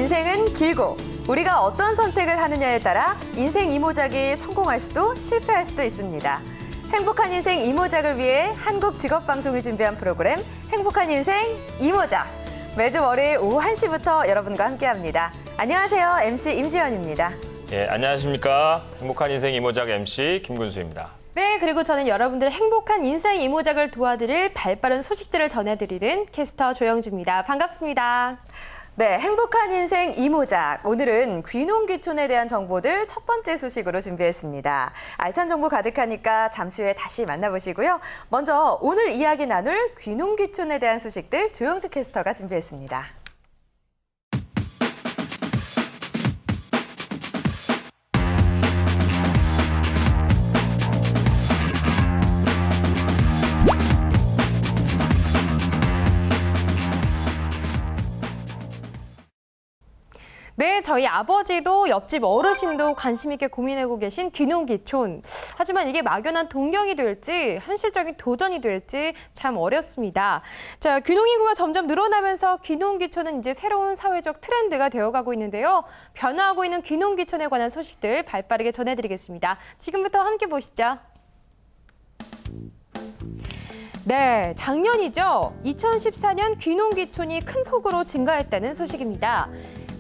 인생은 길고 우리가 어떤 선택을 하느냐에 따라 인생 이모작이 성공할 수도 실패할 수도 있습니다. 행복한 인생 이모작을 위해 한국직업방송이 준비한 프로그램 행복한 인생 이모작. 매주 월요일 오후 1시부터 여러분과 함께합니다. 안녕하세요. MC 임지연입니다. 예, 안녕하십니까. 행복한 인생 이모작 MC 김군수입니다. 네, 그리고 저는 여러분들의 행복한 인생 이모작을 도와드릴 발빠른 소식들을 전해드리는 캐스터 조영주입니다. 반갑습니다. 네, 행복한 인생 이모작. 오늘은 귀농귀촌에 대한 정보들 첫 번째 소식으로 준비했습니다. 알찬 정보 가득하니까 잠시 후에 다시 만나보시고요. 먼저 오늘 이야기 나눌 귀농귀촌에 대한 소식들 조영주 캐스터가 준비했습니다. 네, 저희 아버지도 옆집 어르신도 관심 있게 고민하고 계신 귀농귀촌. 하지만 이게 막연한 동경이 될지 현실적인 도전이 될지 참 어렵습니다. 자, 귀농인구가 점점 늘어나면서 귀농귀촌은 이제 새로운 사회적 트렌드가 되어가고 있는데요. 변화하고 있는 귀농귀촌에 관한 소식들 발빠르게 전해드리겠습니다. 지금부터 함께 보시죠. 네, 작년이죠. 2014년 귀농귀촌이 큰 폭으로 증가했다는 소식입니다.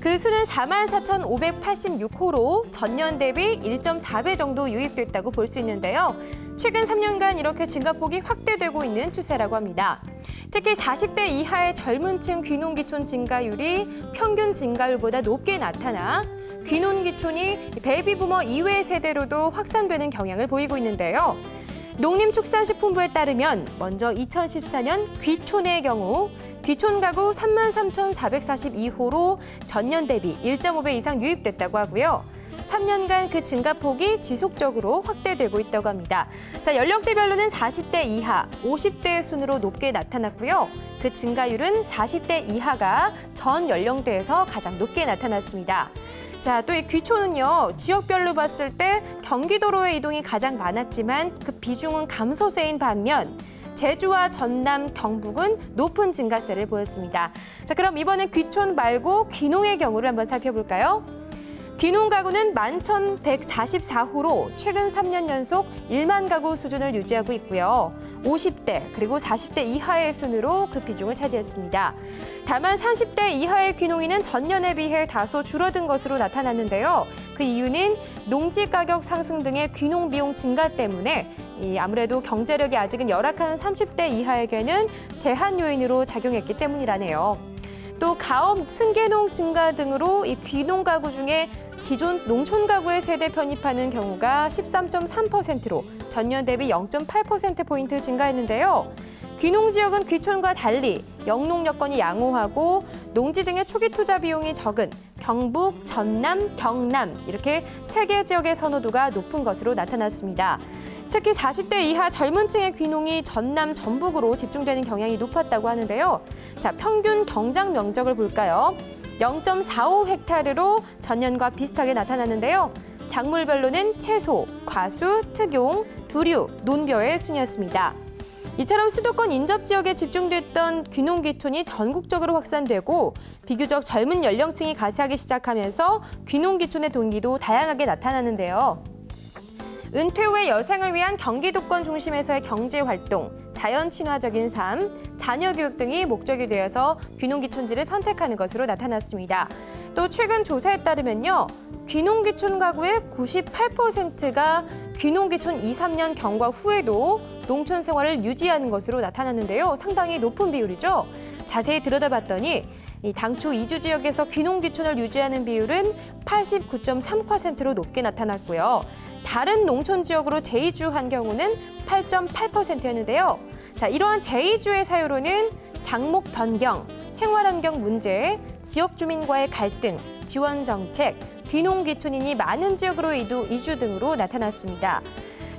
그 수는 44,586호로 전년 대비 1.4배 정도 유입됐다고 볼 수 있는데요. 최근 3년간 이렇게 증가폭이 확대되고 있는 추세라고 합니다. 특히 40대 이하의 젊은 층 귀농귀촌 증가율이 평균 증가율보다 높게 나타나 귀농귀촌이 베이비부머 이외 세대로도 확산되는 경향을 보이고 있는데요. 농림축산식품부에 따르면 먼저 2014년 귀촌의 경우 귀촌 가구 33,442호로 전년 대비 1.5배 이상 유입됐다고 하고요. 3년간 그 증가폭이 지속적으로 확대되고 있다고 합니다. 자, 연령대별로는 40대 이하, 50대 순으로 높게 나타났고요. 그 증가율은 40대 이하가 전 연령대에서 가장 높게 나타났습니다. 자, 또 이 귀촌은요, 지역별로 봤을 때 경기도로의 이동이 가장 많았지만 그 비중은 감소세인 반면 제주와 전남, 경북은 높은 증가세를 보였습니다. 자, 그럼 이번엔 귀촌 말고 귀농의 경우를 한번 살펴볼까요? 귀농 가구는 11,144호로 최근 3년 연속 1만 가구 수준을 유지하고 있고요. 50대 그리고 40대 이하의 순으로 그 비중을 차지했습니다. 다만 30대 이하의 귀농인은 전년에 비해 다소 줄어든 것으로 나타났는데요. 그 이유는 농지 가격 상승 등의 귀농 비용 증가 때문에 아무래도 경제력이 아직은 열악한 30대 이하에게는 제한 요인으로 작용했기 때문이라네요. 또 가업, 승계농 증가 등으로 이 귀농 가구 중에 기존 농촌 가구의 세대 편입하는 경우가 13.3%로 전년 대비 0.8%포인트 증가했는데요. 귀농 지역은 귀촌과 달리 영농 여건이 양호하고 농지 등의 초기 투자 비용이 적은 경북, 전남, 경남 이렇게 3개 지역의 선호도가 높은 것으로 나타났습니다. 특히 40대 이하 젊은 층의 귀농이 전남, 전북으로 집중되는 경향이 높았다고 하는데요. 자, 평균 경장 면적을 볼까요? 0.45헥타르로 전년과 비슷하게 나타났는데요. 작물별로는 채소, 과수, 특용, 두류, 논벼의 순이었습니다. 이처럼 수도권 인접 지역에 집중됐던 귀농귀촌이 전국적으로 확산되고 비교적 젊은 연령층이 가세하기 시작하면서 귀농귀촌의 동기도 다양하게 나타나는데요. 은퇴 후의 여생을 위한 경기도권 중심에서의 경제활동, 자연 친화적인 삶, 자녀 교육 등이 목적이 되어서 귀농귀촌지를 선택하는 것으로 나타났습니다. 또 최근 조사에 따르면요. 귀농귀촌 가구의 98%가 귀농귀촌 2, 3년 경과 후에도 농촌 생활을 유지하는 것으로 나타났는데요. 상당히 높은 비율이죠. 자세히 들여다봤더니 당초 이주 지역에서 귀농귀촌을 유지하는 비율은 89.3%로 높게 나타났고요. 다른 농촌 지역으로 재이주한 경우는 8.8%였는데요. 자, 이러한 재이주의 사유로는 장목 변경, 생활환경 문제, 지역 주민과의 갈등, 지원 정책, 귀농귀촌인이 많은 지역으로 이주 등으로 나타났습니다.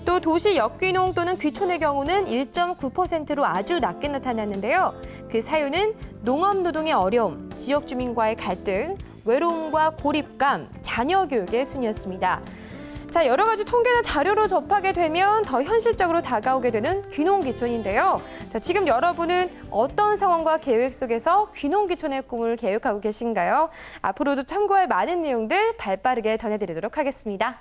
또 도시 역귀농 또는 귀촌의 경우는 1.9%로 아주 낮게 나타났는데요. 그 사유는 농업 노동의 어려움, 지역 주민과의 갈등, 외로움과 고립감, 자녀 교육의 순이었습니다. 자, 여러 가지 통계나 자료를 접하게 되면 더 현실적으로 다가오게 되는 귀농귀촌인데요. 자, 지금 여러분은 어떤 상황과 계획 속에서 귀농귀촌의 꿈을 계획하고 계신가요? 앞으로도 참고할 많은 내용들 발빠르게 전해드리도록 하겠습니다.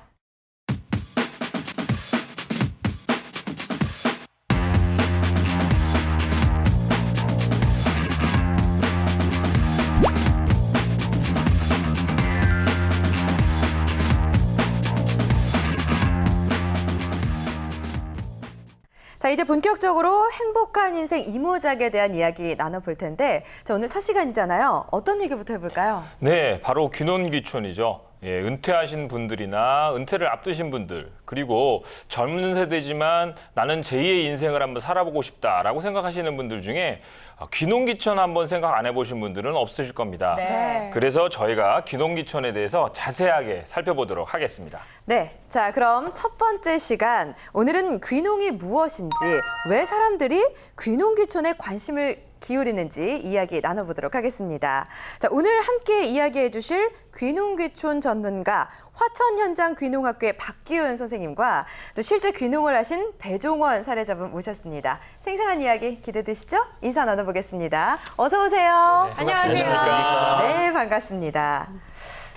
자, 이제 본격적으로 행복한 인생 이모작에 대한 이야기 나눠볼 텐데, 자, 오늘 첫 시간이잖아요. 어떤 얘기부터 해볼까요? 네, 바로 귀농귀촌이죠. 예, 은퇴하신 분들이나 은퇴를 앞두신 분들, 그리고 젊은 세대지만 나는 제2의 인생을 한번 살아보고 싶다라고 생각하시는 분들 중에 귀농귀촌 한번 생각 안 해보신 분들은 없으실 겁니다. 네. 그래서 저희가 귀농귀촌에 대해서 자세하게 살펴보도록 하겠습니다. 네, 자, 그럼 첫 번째 시간. 오늘은 귀농이 무엇인지, 왜 사람들이 귀농귀촌에 관심을 기울이는지 이야기 나눠보도록 하겠습니다. 자, 오늘 함께 이야기해 주실 귀농귀촌 전문가 화천 현장 귀농학교의 박기훈 선생님과 또 실제 귀농을 하신 배종원 사례자분 모셨습니다. 생생한 이야기 기대되시죠? 인사 나눠보겠습니다. 어서 오세요. 네, 안녕하십니까. 네, 반갑습니다.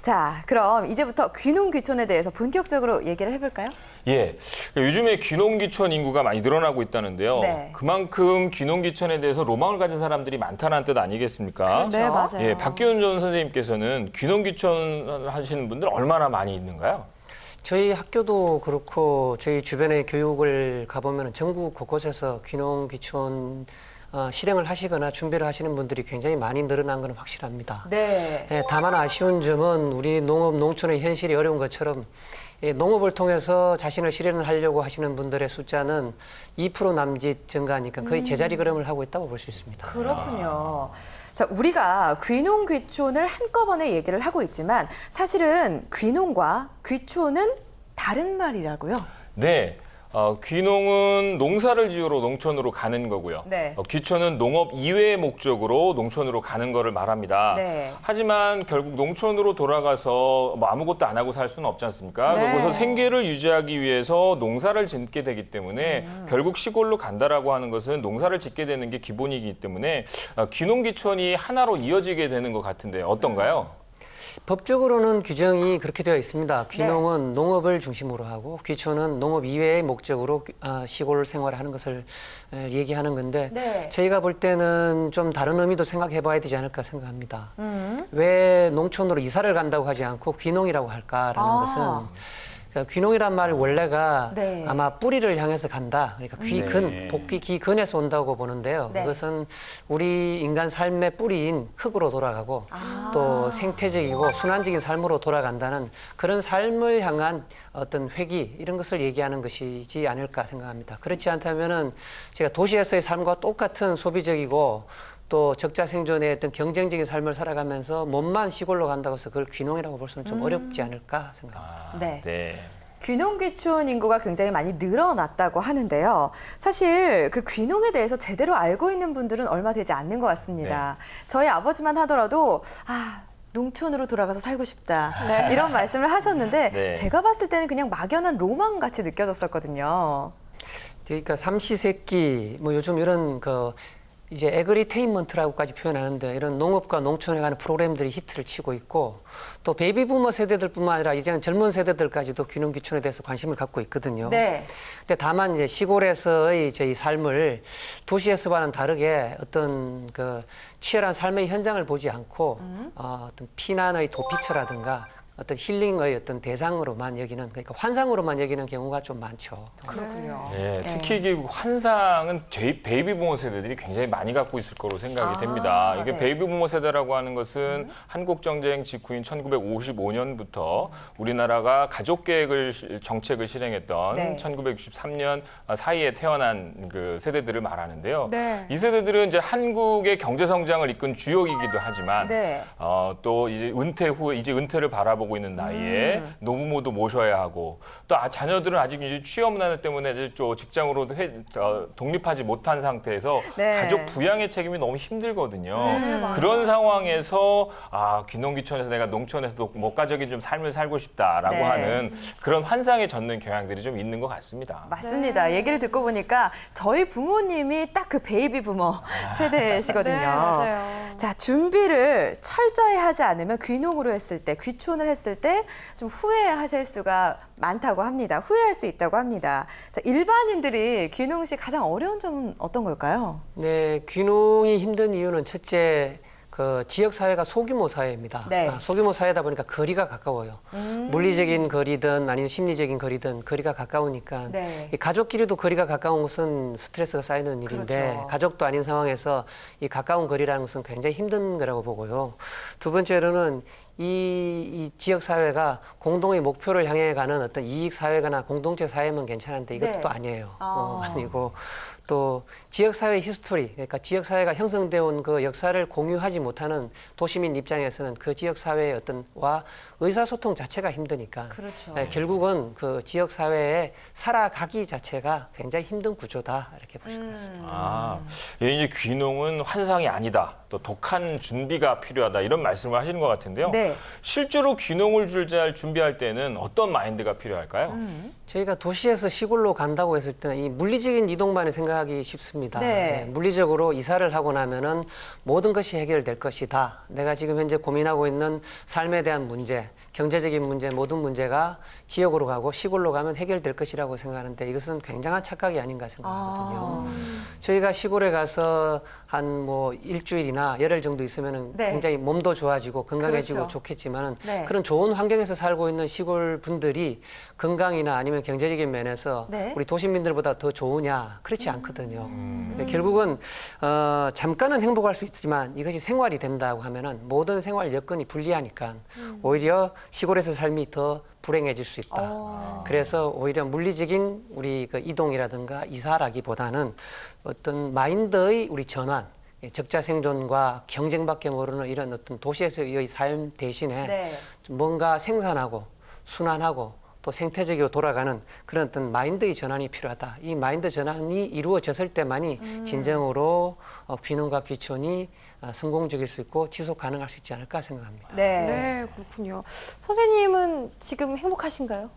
자, 그럼 이제부터 귀농귀촌에 대해서 본격적으로 얘기를 해볼까요? 예, 요즘에 귀농귀촌 인구가 많이 늘어나고 있다는데요. 네. 그만큼 귀농귀촌에 대해서 로망을 가진 사람들이 많다는 뜻 아니겠습니까? 그렇죠. 네, 맞아요. 예, 박기훈 전 선생님께서는 귀농귀촌 하시는 분들 얼마나 많이 있는가요? 저희 학교도 그렇고 저희 주변에 교육을 가보면 전국 곳곳에서 귀농귀촌 실행을 하시거나 준비를 하시는 분들이 굉장히 많이 늘어난 건 확실합니다. 네. 예, 다만 아쉬운 점은 우리 농업, 농촌의 현실이 어려운 것처럼 농업을 통해서 자신을 실현을 하려고 하시는 분들의 숫자는 2% 남짓 증가하니까 거의 제자리 걸음을 하고 있다고 볼 수 있습니다. 그렇군요. 자, 우리가 귀농귀촌을 한꺼번에 얘기를 하고 있지만 사실은 귀농과 귀촌은 다른 말이라고요? 네. 귀농은 농사를 지으러 농촌으로 가는 거고요. 네. 귀촌은 농업 이외의 목적으로 농촌으로 가는 거를 말합니다. 네. 하지만 결국 농촌으로 돌아가서 뭐 아무것도 안 하고 살 수는 없지 않습니까? 네. 그래서 생계를 유지하기 위해서 농사를 짓게 되기 때문에 결국 시골로 간다라고 하는 것은 농사를 짓게 되는 게 기본이기 때문에 귀농귀촌이 하나로 이어지게 되는 것 같은데 어떤가요? 법적으로는 규정이 그렇게 되어 있습니다. 귀농은 농업을 중심으로 하고 귀촌은 농업 이외의 목적으로 시골 생활을 하는 것을 얘기하는 건데 네. 저희가 볼 때는 좀 다른 의미도 생각해 봐야 되지 않을까 생각합니다. 왜 농촌으로 이사를 간다고 하지 않고 귀농이라고 할까라는 것은 귀농이란 말 원래가 네. 아마 뿌리를 향해서 간다. 그러니까 귀근, 네. 복귀 기근에서 온다고 보는데요. 네. 그것은 우리 인간 삶의 뿌리인 흙으로 돌아가고 아. 또 생태적이고 순환적인 삶으로 돌아간다는 그런 삶을 향한 어떤 회귀 이런 것을 얘기하는 것이지 않을까 생각합니다. 그렇지 않다면은 제가 도시에서의 삶과 똑같은 소비적이고 또 적자 생존의 어떤 경쟁적인 삶을 살아가면서 몸만 시골로 간다고 해서 그걸 귀농이라고 볼 수는 좀 어렵지 않을까 생각합니다. 네. 네. 귀농귀촌 인구가 굉장히 많이 늘어났다고 하는데요. 사실 그 귀농에 대해서 제대로 알고 있는 분들은 얼마 되지 않는 것 같습니다. 저희 아버지만 하더라도 농촌으로 돌아가서 살고 싶다. 이런 말씀을 하셨는데 네. 제가 봤을 때는 그냥 막연한 로망 같이 느껴졌었거든요. 그러니까 삼시세끼 뭐 요즘 이런 이제 에그리테인먼트라고까지 표현하는데 이런 농업과 농촌에 관한 프로그램들이 히트를 치고 있고 또 베이비부머 세대들뿐만 아니라 이제는 젊은 세대들까지도 귀농귀촌에 대해서 관심을 갖고 있거든요. 네. 근데 다만 이제 시골에서의 저희 삶을 도시에서와는 다르게 어떤 치열한 삶의 현장을 보지 않고 어떤 피난의 도피처라든가 어떤 힐링의 어떤 대상으로만 여기는 그러니까 환상으로만 여기는 경우가 좀 많죠. 그렇군요. 예, 특히 이 환상은 베이비부모 세대들이 굉장히 많이 갖고 있을 거로 생각이 됩니다. 이게 네. 베이비부모 세대라고 하는 것은 한국정쟁 직후인 1955년부터 우리나라가 가족계획을 정책을 실행했던 네. 1963년 사이에 태어난 그 세대들을 말하는데요. 네. 이 세대들은 이제 한국의 경제 성장을 이끈 주역이기도 하지만 네. 또 이제 은퇴 후에 이제 은퇴를 바라보고 바라보고 있는 나이에 노부모도 모셔야 하고 또 자녀들은 아직 이제 취업난을 때문에 이제 또 직장으로 독립하지 못한 상태에서 네. 가족 부양의 책임이 너무 힘들거든요. 그런 상황에서 귀농귀촌에서 내가 농촌에서도 목가적인 좀 삶을 살고 싶다라고 네. 하는 그런 환상에 젖는 경향들이 좀 있는 것 같습니다. 맞습니다. 얘기를 듣고 보니까 저희 부모님이 딱 그 베이비 부머 세대시거든요. 네, 맞아요. 자, 준비를 철저히 하지 않으면 귀농으로 했을 때, 귀촌을 했을 때 좀 후회하실 수가 많다고 합니다. 후회할 수 있다고 합니다. 자, 일반인들이 귀농 시 가장 어려운 점은 어떤 걸까요? 네, 귀농이 힘든 이유는 첫째, 그 지역 사회가 소규모 사회입니다. 네. 소규모 사회다 보니까 거리가 가까워요. 물리적인 거리든 아니면 심리적인 거리든 거리가 가까우니까 네. 이 가족끼리도 거리가 가까운 것은 스트레스가 쌓이는 일인데 그렇죠. 가족도 아닌 상황에서 이 가까운 거리라는 것은 굉장히 힘든 거라고 보고요. 두 번째로는 이 지역 사회가 공동의 목표를 향해 가는 어떤 이익 사회거나 공동체 사회면 괜찮은데 이것도 네. 또 아니에요. 아. 아니고 또 지역 사회 히스토리, 그러니까 지역 사회가 형성되어 온 그 역사를 공유하지 못하는 도시민 입장에서는 그 지역 사회의 어떤 의사소통 자체가 힘드니까 그렇죠. 네, 결국은 그 지역 사회에 살아가기 자체가 굉장히 힘든 구조다 이렇게 보실 것 같습니다. 이제 귀농은 환상이 아니다. 또 독한 준비가 필요하다. 이런 말씀을 하시는 것 같은데요. 네. 실제로 귀농을 준비할 때는 어떤 마인드가 필요할까요? 저희가 도시에서 시골로 간다고 했을 때는 이 물리적인 이동만을 생각하기 쉽습니다. 네. 물리적으로 이사를 하고 나면은 모든 것이 해결될 것이다. 내가 지금 현재 고민하고 있는 삶에 대한 문제, 경제적인 문제, 모든 문제가 지역으로 가고 시골로 가면 해결될 것이라고 생각하는데 이것은 굉장한 착각이 아닌가 생각하거든요. 저희가 시골에 가서 한 뭐 일주일이나 열흘 정도 있으면은 네. 굉장히 몸도 좋아지고 건강해지고 그렇죠. 좋겠지만은 네. 그런 좋은 환경에서 살고 있는 시골 분들이 건강이나 아니면 경제적인 면에서 네. 우리 도시민들보다 더 좋으냐? 그렇지 않거든요. 근데 결국은 잠깐은 행복할 수 있지만 이것이 생활이 된다고 하면은 모든 생활 여건이 불리하니까 오히려 시골에서 삶이 더 불행해질 수 있다. 그래서 오히려 물리적인 우리 그 이동이라든가 이사라기보다는 어떤 마인드의 우리 전환, 적자 생존과 경쟁밖에 모르는 이런 어떤 도시에서의 삶 대신에 네. 좀 뭔가 생산하고 순환하고 또 생태적으로 돌아가는 그런 어떤 마인드의 전환이 필요하다. 이 마인드 전환이 이루어졌을 때만이 진정으로 귀농과 귀촌이 성공적일 수 있고 지속 가능할 수 있지 않을까 생각합니다. 네. 네, 그렇군요. 선생님은 지금 행복하신가요?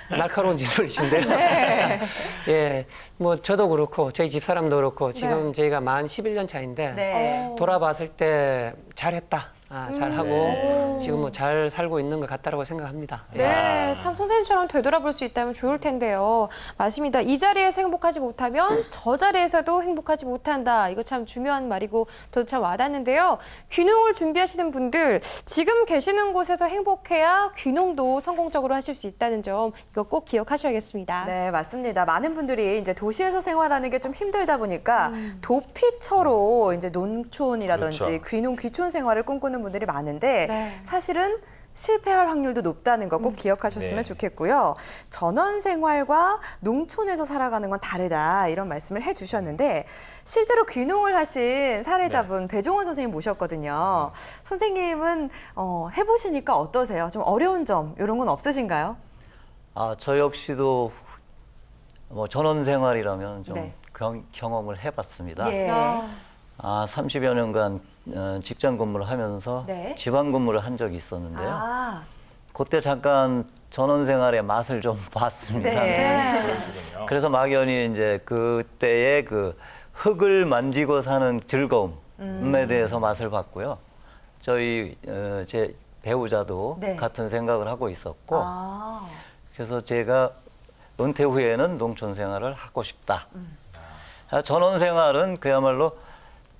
날카로운 질문이신데요. 네. 예, 뭐 저도 그렇고 저희 집사람도 그렇고 지금 저희가 만 11년 차인데 네. 돌아봤을 때 잘했다. 잘하고 지금 뭐 잘 살고 있는 것 같다라고 생각합니다. 네, 참 선생님처럼 되돌아볼 수 있다면 좋을 텐데요. 맞습니다. 이 자리에서 행복하지 못하면 저 자리에서도 행복하지 못한다. 이거 참 중요한 말이고 저도 참 와닿는데요. 귀농을 준비하시는 분들 지금 계시는 곳에서 행복해야 귀농도 성공적으로 하실 수 있다는 점 이거 꼭 기억하셔야겠습니다. 네, 맞습니다. 많은 분들이 이제 도시에서 생활하는 게 좀 힘들다 보니까 도피처로 이제 농촌이라든지 그렇죠. 귀농, 귀촌 생활을 꿈꾸는 분들이 많은데 네. 사실은 실패할 확률도 높다는 거 꼭 기억하셨으면 네. 좋겠고요. 전원 생활과 농촌에서 살아가는 건 다르다 이런 말씀을 해주셨는데 실제로 귀농을 하신 사례자분 배종원 선생님 모셨거든요. 선생님은 해보시니까 어떠세요? 좀 어려운 점 이런 건 없으신가요? 저 역시도 뭐 전원 생활이라면 좀 네. 경험을 해봤습니다. 예. 30여 년간 직장 근무를 하면서 네. 지방 근무를 한 적이 있었는데요. 아, 그때 잠깐 전원 생활의 맛을 좀 봤습니다. 네. 그러시군요. 그래서 막연히 이제 그때의 그 흙을 만지고 사는 즐거움에 대해서 맛을 봤고요. 저희 제 배우자도 네. 같은 생각을 하고 있었고, 아. 그래서 제가 은퇴 후에는 농촌 생활을 하고 싶다. 전원 생활은 그야말로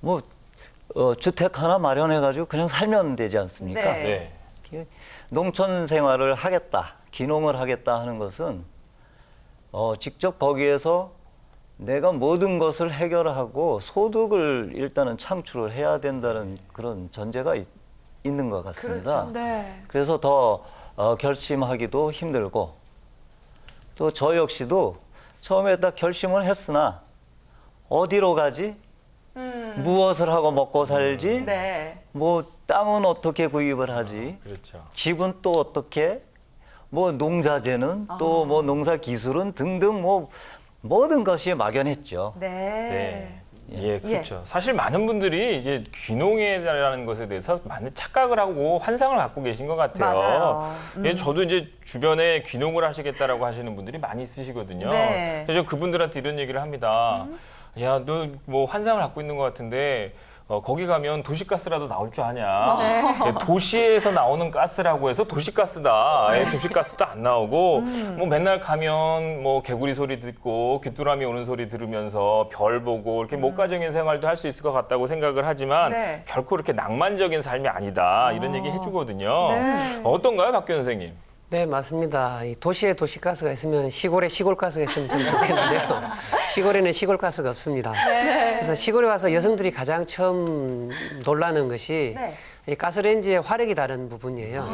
뭐 주택 하나 마련해가지고 그냥 살면 되지 않습니까? 네. 네. 농촌 생활을 하겠다, 귀농을 하겠다 하는 것은 직접 거기에서 내가 모든 것을 해결하고 소득을 일단은 창출을 해야 된다는 그런 전제가 있는 것 같습니다. 그렇죠. 네. 그래서 더 결심하기도 힘들고 또 저 역시도 처음에 딱 결심을 했으나 어디로 가지? 무엇을 하고 먹고 살지? 네. 뭐 땅은 어떻게 구입을 하지? 그렇죠. 집은 또 어떻게? 뭐 농자재는 또 뭐 농사 기술은 등등 뭐 모든 것이 막연했죠. 네. 네. 예, 그렇죠. 사실 많은 분들이 이제 귀농이라는 것에 대해서 많은 착각을 하고 환상을 갖고 계신 것 같아요. 맞아요. 예, 저도 이제 주변에 귀농을 하시겠다라고 하시는 분들이 많이 있으시거든요. 네. 그래서 그분들한테 이런 얘기를 합니다. 야, 너 뭐 환상을 갖고 있는 것 같은데 거기 가면 도시가스라도 나올 줄 아냐. 예, 도시에서 나오는 가스라고 해서 도시가스다. 예, 도시가스도 안 나오고 뭐 맨날 가면 뭐 개구리 소리 듣고 귀뚜라미 오는 소리 들으면서 별 보고 이렇게 목가적인 생활도 할 수 있을 것 같다고 생각을 하지만 네. 결코 그렇게 낭만적인 삶이 아니다. 이런 얘기 해주거든요. 네. 어떤가요, 박규현 선생님? 네, 맞습니다. 이 도시에 도시가스가 있으면 시골에 시골가스가 있으면 좀 좋겠는데요. 시골에는 시골가스가 없습니다. 그래서 시골에 와서 여성들이 가장 처음 놀라는 것이 네. 이 가스레인지의 화력이 다른 부분이에요.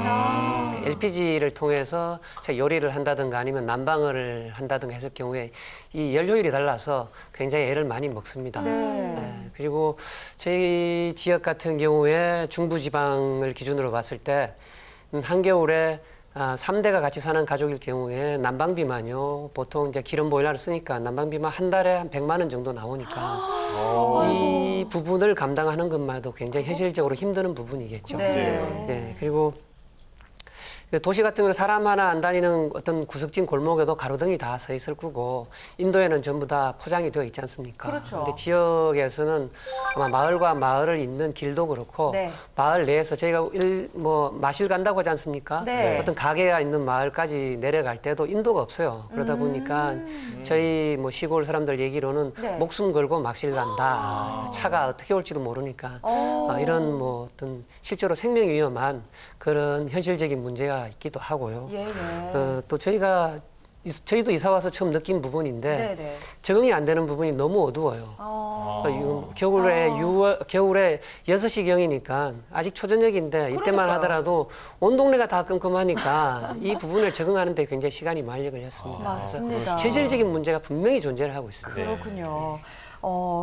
LPG를 통해서 제가 요리를 한다든가 아니면 난방을 한다든가 했을 경우에 이 연료율이 달라서 굉장히 애를 많이 먹습니다. 네, 그리고 저희 지역 같은 경우에 중부지방을 기준으로 봤을 때 한겨울에 3대가 같이 사는 가족일 경우에 난방비만요. 보통 이제 기름 보일러를 쓰니까 난방비만 한 달에 한 100만 원 정도 나오니까 이 부분을 감당하는 것만도 굉장히 현실적으로 힘드는 부분이겠죠. 네. 예, 그리고 도시 같은 경우는 사람 하나 안 다니는 어떤 구석진 골목에도 가로등이 다 서 있을 거고 인도에는 전부 다 포장이 되어 있지 않습니까? 그렇죠. 근데 지역에서는 아마 마을과 마을을 잇는 길도 그렇고 네. 마을 내에서 저희가 마실 간다고 하지 않습니까? 네. 어떤 가게가 있는 마을까지 내려갈 때도 인도가 없어요. 그러다 보니까 저희 뭐 시골 사람들 얘기로는 네. 목숨 걸고 마실 간다. 차가 어떻게 올지도 모르니까 이런 뭐 어떤 실제로 생명 위험한 그런 현실적인 문제가 있기도 하고요. 예, 예. 또 저희도 이사 와서 처음 느낀 부분인데 네네. 적응이 안 되는 부분이 너무 어두워요. 겨울에 6시경이니까 아직 초저녁인데 이때만 그러니까요. 하더라도 온 동네가 다 끔끔하니까 이 부분을 적응하는 데 굉장히 시간이 많이 걸렸습니다. 맞습니다. 현실적인 문제가 분명히 존재를 하고 있습니다. 그렇군요.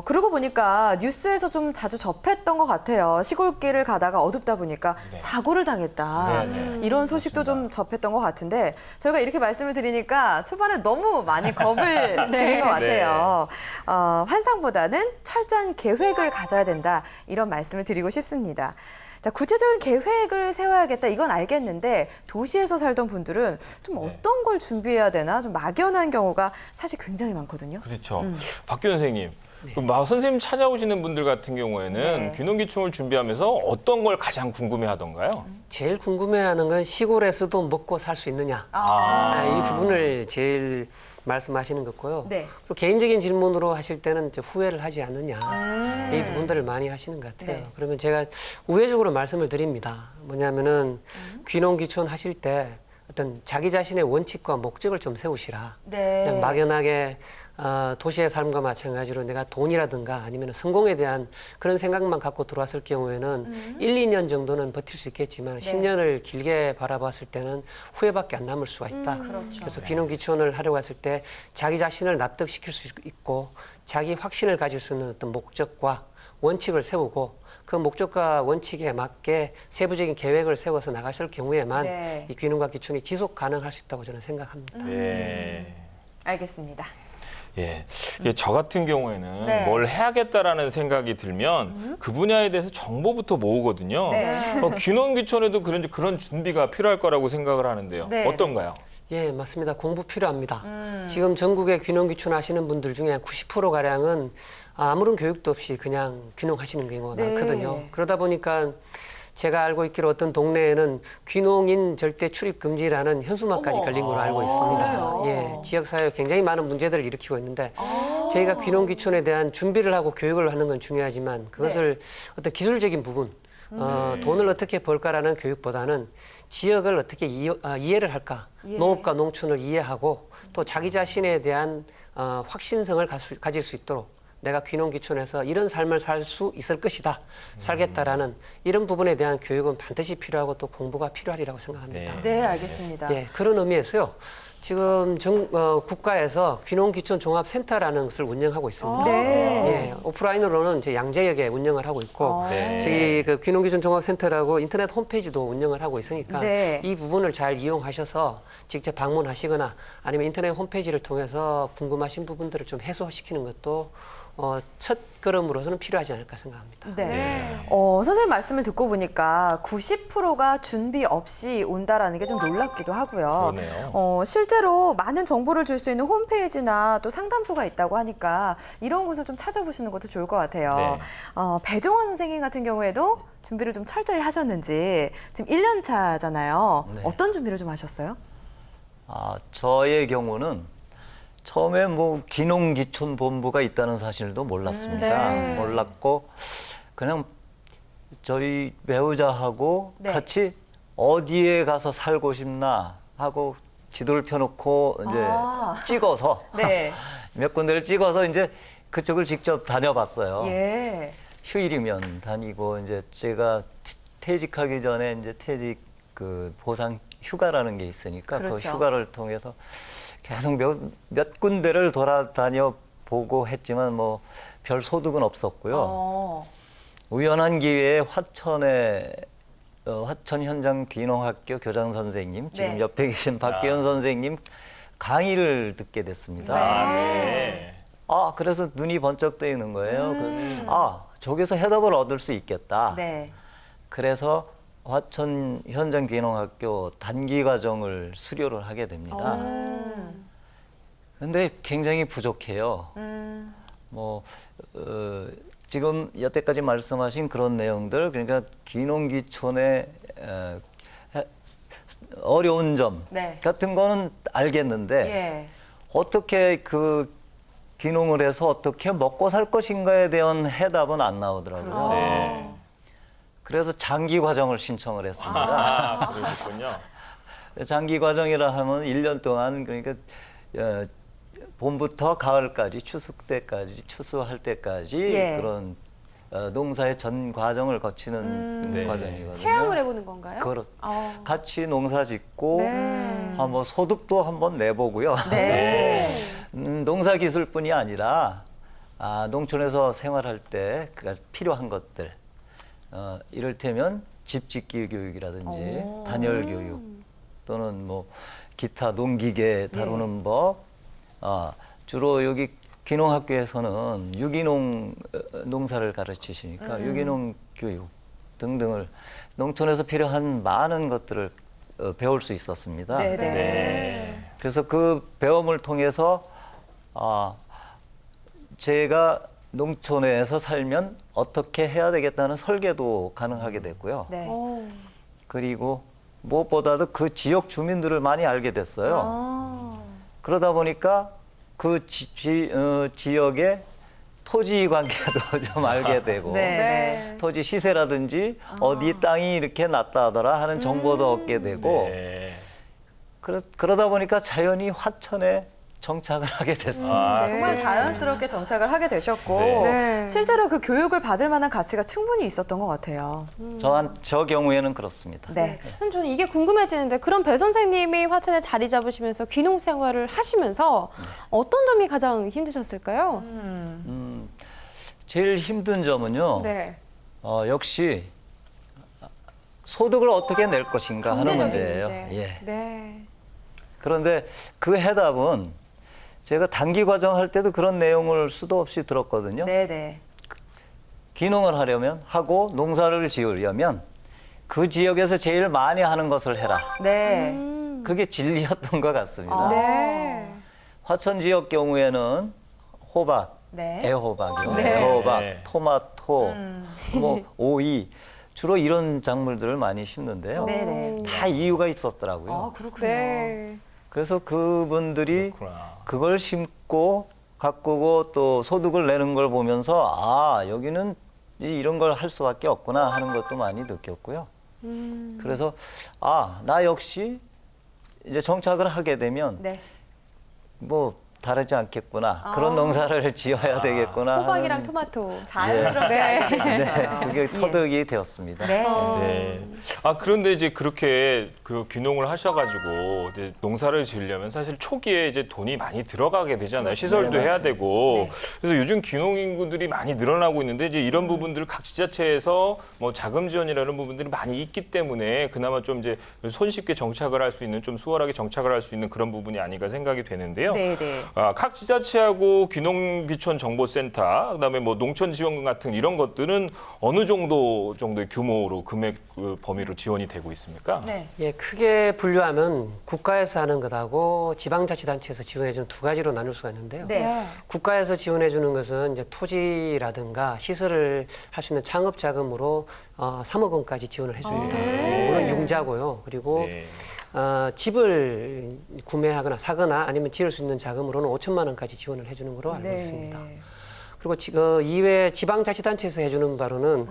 그러고 보니까 뉴스에서 좀 자주 접했던 것 같아요. 시골길을 가다가 어둡다 보니까 사고를 당했다. 이런 소식도 좀 접했던 것 같은데 저희가 이렇게 말씀을 드리니까 초반에 너무 많이 겁을 드린 것 같아요. 환상보다는 철저한 계획을 가져야 된다. 이런 말씀을 드리고 싶습니다. 자, 구체적인 계획을 세워야겠다. 이건 알겠는데 도시에서 살던 분들은 좀 어떤 걸 준비해야 되나 좀 막연한 경우가 사실 굉장히 많거든요. 그렇죠. 박규현 선생님. 그 선생님 찾아오시는 분들 같은 경우에는 네. 귀농귀촌을 준비하면서 어떤 걸 가장 궁금해하던가요? 제일 궁금해하는 건 시골에서도 먹고 살 수 있느냐. 이 부분을 제일 말씀하시는 거고요. 네. 그리고 개인적인 질문으로 하실 때는 이제 후회를 하지 않느냐. 이 부분들을 많이 하시는 것 같아요. 네. 그러면 제가 우회적으로 말씀을 드립니다. 뭐냐면은 귀농귀촌 하실 때 어떤 자기 자신의 원칙과 목적을 좀 세우시라. 네. 그냥 막연하게 도시의 삶과 마찬가지로 내가 돈이라든가 아니면 성공에 대한 그런 생각만 갖고 들어왔을 경우에는 1, 2년 정도는 버틸 수 있겠지만 10년을 길게 바라봤을 때는 후회밖에 안 남을 수가 있다. 그렇죠. 그래서 귀농귀촌을 하려고 했을 때 자기 자신을 납득시킬 수 있고 자기 확신을 가질 수 있는 어떤 목적과 원칙을 세우고 그 목적과 원칙에 맞게 세부적인 계획을 세워서 나가실 경우에만 네. 이 귀농과 귀촌이 지속 가능할 수 있다고 저는 생각합니다. 네. 알겠습니다. 예, 저 같은 경우에는 네. 뭘 해야겠다라는 생각이 들면 그 분야에 대해서 정보부터 모으거든요. 네. 귀농귀촌에도 그런 준비가 필요할 거라고 생각을 하는데요. 네. 어떤가요? 예, 맞습니다. 공부 필요합니다. 지금 전국에 귀농귀촌 하시는 분들 중에 90%가량은 아무런 교육도 없이 그냥 귀농하시는 경우가 네. 많거든요. 그러다 보니까 제가 알고 있기로 어떤 동네에는 귀농인 절대 출입 금지라는 현수막까지 어머. 걸린 걸로 알고 있습니다. 그래요? 예, 지역사회에 굉장히 많은 문제들을 일으키고 있는데 저희가 귀농귀촌에 대한 준비를 하고 교육을 하는 건 중요하지만 그것을 어떤 기술적인 부분, 돈을 어떻게 벌까라는 교육보다는 지역을 어떻게 이해를 할까, 예. 농업과 농촌을 이해하고 또 자기 자신에 대한 확신성을 가질 수 있도록 내가 귀농귀촌에서 이런 삶을 살 수 있을 것이다, 살겠다라는 이런 부분에 대한 교육은 반드시 필요하고 또 공부가 필요하리라고 생각합니다. 네. 네, 알겠습니다. 예, 그런 의미에서요. 지금 국가에서 귀농귀촌종합센터라는 것을 운영하고 있습니다. 네. 예, 오프라인으로는 이제 양재역에 운영을 하고 있고 네. 저희 그 귀농귀촌종합센터라고 인터넷 홈페이지도 운영을 하고 있으니까 네. 이 부분을 잘 이용하셔서 직접 방문하시거나 아니면 인터넷 홈페이지를 통해서 궁금하신 부분들을 좀 해소시키는 것도 첫 걸음으로서는 필요하지 않을까 생각합니다. 네. 선생님 말씀을 듣고 보니까 90%가 준비 없이 온다라는 게 좀 놀랍기도 하고요. 그러네요. 실제로 많은 정보를 줄 수 있는 홈페이지나 또 상담소가 있다고 하니까 이런 곳을 좀 찾아보시는 것도 좋을 것 같아요. 네. 배종원 선생님 같은 경우에도 준비를 좀 철저히 하셨는지 지금 1년 차잖아요. 네. 어떤 준비를 좀 하셨어요? 저의 경우는 처음에 뭐 귀농귀촌 본부가 있다는 사실도 몰랐습니다. 네. 몰랐고 그냥 저희 배우자하고 네. 같이 어디에 가서 살고 싶나 하고 지도를 펴놓고 이제 찍어서 네. 몇 군데를 찍어서 이제 그쪽을 직접 다녀봤어요. 예. 휴일이면 다니고 이제 제가 퇴직하기 전에 이제 퇴직 그 보상 휴가라는 게 있으니까 그렇죠. 그 휴가를 통해서 계속 몇 군데를 돌아다녀 보고 했지만 뭐 별 소득은 없었고요. 우연한 기회에 화천 현장 귀농학교 교장 선생님, 지금 네. 옆에 계신 박기현 선생님 강의를 듣게 됐습니다. 네. 그래서 눈이 번쩍 뜨이는 거예요. 저기서 해답을 얻을 수 있겠다. 네. 그래서 화천 현장 귀농학교 단기 과정을 수료를 하게 됩니다. 근데 굉장히 부족해요. 지금 여태까지 말씀하신 그런 내용들, 그러니까 귀농귀촌의 어려운 점 네. 같은 거는 알겠는데 예. 어떻게 그 귀농을 해서 어떻게 먹고 살 것인가에 대한 해답은 안 나오더라고요. 네. 그래서 장기 과정을 신청을 했습니다. 그러셨군요. 장기 과정이라 하면 1년 동안 그러니까 봄부터 가을까지 추수 때까지 추수할 때까지 예. 그런 농사의 전 과정을 거치는 네. 과정이거든요. 체험을 해보는 건가요? 같이 농사 짓고 네. 뭐 소득도 한번 내보고요. 네. 농사 기술뿐이 아니라 농촌에서 생활할 때 그가 필요한 것들 이를테면 집짓기 교육이라든지 단열 교육 또는 뭐 기타 농기계 다루는 법 주로 여기 귀농학교에서는 유기농 농사를 가르치시니까 유기농 교육 등등을 농촌에서 필요한 많은 것들을 배울 수 있었습니다. 네. 네. 그래서 그 배움을 통해서 제가 농촌에서 살면 어떻게 해야 되겠다는 설계도 가능하게 됐고요. 네. 그리고 무엇보다도 그 지역 주민들을 많이 알게 됐어요. 그러다 보니까 그 지역의 토지 관계도 좀 알게 되고 네. 토지 시세라든지 어디 땅이 이렇게 낮다 하더라 하는 정보도 얻게 되고 네. 그러다 보니까 자연히 화천에 정착을 하게 됐습니다. 정말 자연스럽게 정착을 하게 되셨고 네. 실제로 그 교육을 받을 만한 가치가 충분히 있었던 것 같아요. 저 경우에는 그렇습니다. 네. 저는 이게 궁금해지는데 그럼 배 선생님이 화천에 자리 잡으시면서 귀농 생활을 하시면서 어떤 점이 가장 힘드셨을까요? 제일 힘든 점은요. 네. 역시 소득을 어떻게 낼 것인가 하는 경제적인 문제예요. 문제. 예. 네. 그런데 그 해답은 제가 단기 과정 할 때도 그런 내용을 수도 없이 들었거든요. 네네. 귀농을 하려면 하고 농사를 지으려면 그 지역에서 제일 많이 하는 것을 해라. 네. 그게 진리였던 것 같습니다. 네. 화천 지역 경우에는 호박, 네. 애호박이요. 네. 애호박, 네. 토마토, 뭐 오이 주로 이런 작물들을 많이 심는데요. 네네. 다 이유가 있었더라고요. 그렇군요. 네. 그래서 그분들이 그렇구나. 그걸 심고 가꾸고 또 소득을 내는 걸 보면서 여기는 이런 걸 할 수밖에 없구나 하는 것도 많이 느꼈고요. 그래서 나 역시 이제 정착을 하게 되면 네. 뭐 다르지 않겠구나. 그런 농사를 지어야 되겠구나. 호박이랑 하는, 토마토. 자연스럽게 알게 되셨어요. 네, 그게 터득이 되었습니다. 네. 네. 그런데 이제 그렇게 그 귀농을 하셔가지고 이제 농사를 지으려면 사실 초기에 이제 돈이 많이 들어가게 되잖아요. 시설도 해야 되고. 그래서 요즘 귀농 인구들이 많이 늘어나고 있는데 이제 이런 부분들을 각 지자체에서 뭐 자금 지원이라는 부분들이 많이 있기 때문에 그나마 좀 이제 손쉽게 정착을 할 수 있는 좀 수월하게 정착을 할 수 있는 그런 부분이 아닌가 생각이 되는데요. 네, 네. 각 지자체하고 귀농귀촌 정보센터, 그다음에 뭐 농촌지원금 같은 이런 것들은 어느 정도의 규모로 금액 범위로 지원이 되고 있습니까? 네. 예, 크게 분류하면 국가에서 하는 것하고 지방자치단체에서 지원해주는 두 가지로 나눌 수가 있는데요. 네. 국가에서 지원해주는 것은 이제 토지라든가 시설을 할 수 있는 창업 자금으로 3억 원까지 지원을 해줍니다. 물론 융자고요. 그리고 네. 집을 구매하거나 사거나 아니면 지을 수 있는 자금으로는 5천만 원까지 지원을 해주는 걸로 알고 있습니다. 그리고 이외에 지방자치단체에서 해주는 바로는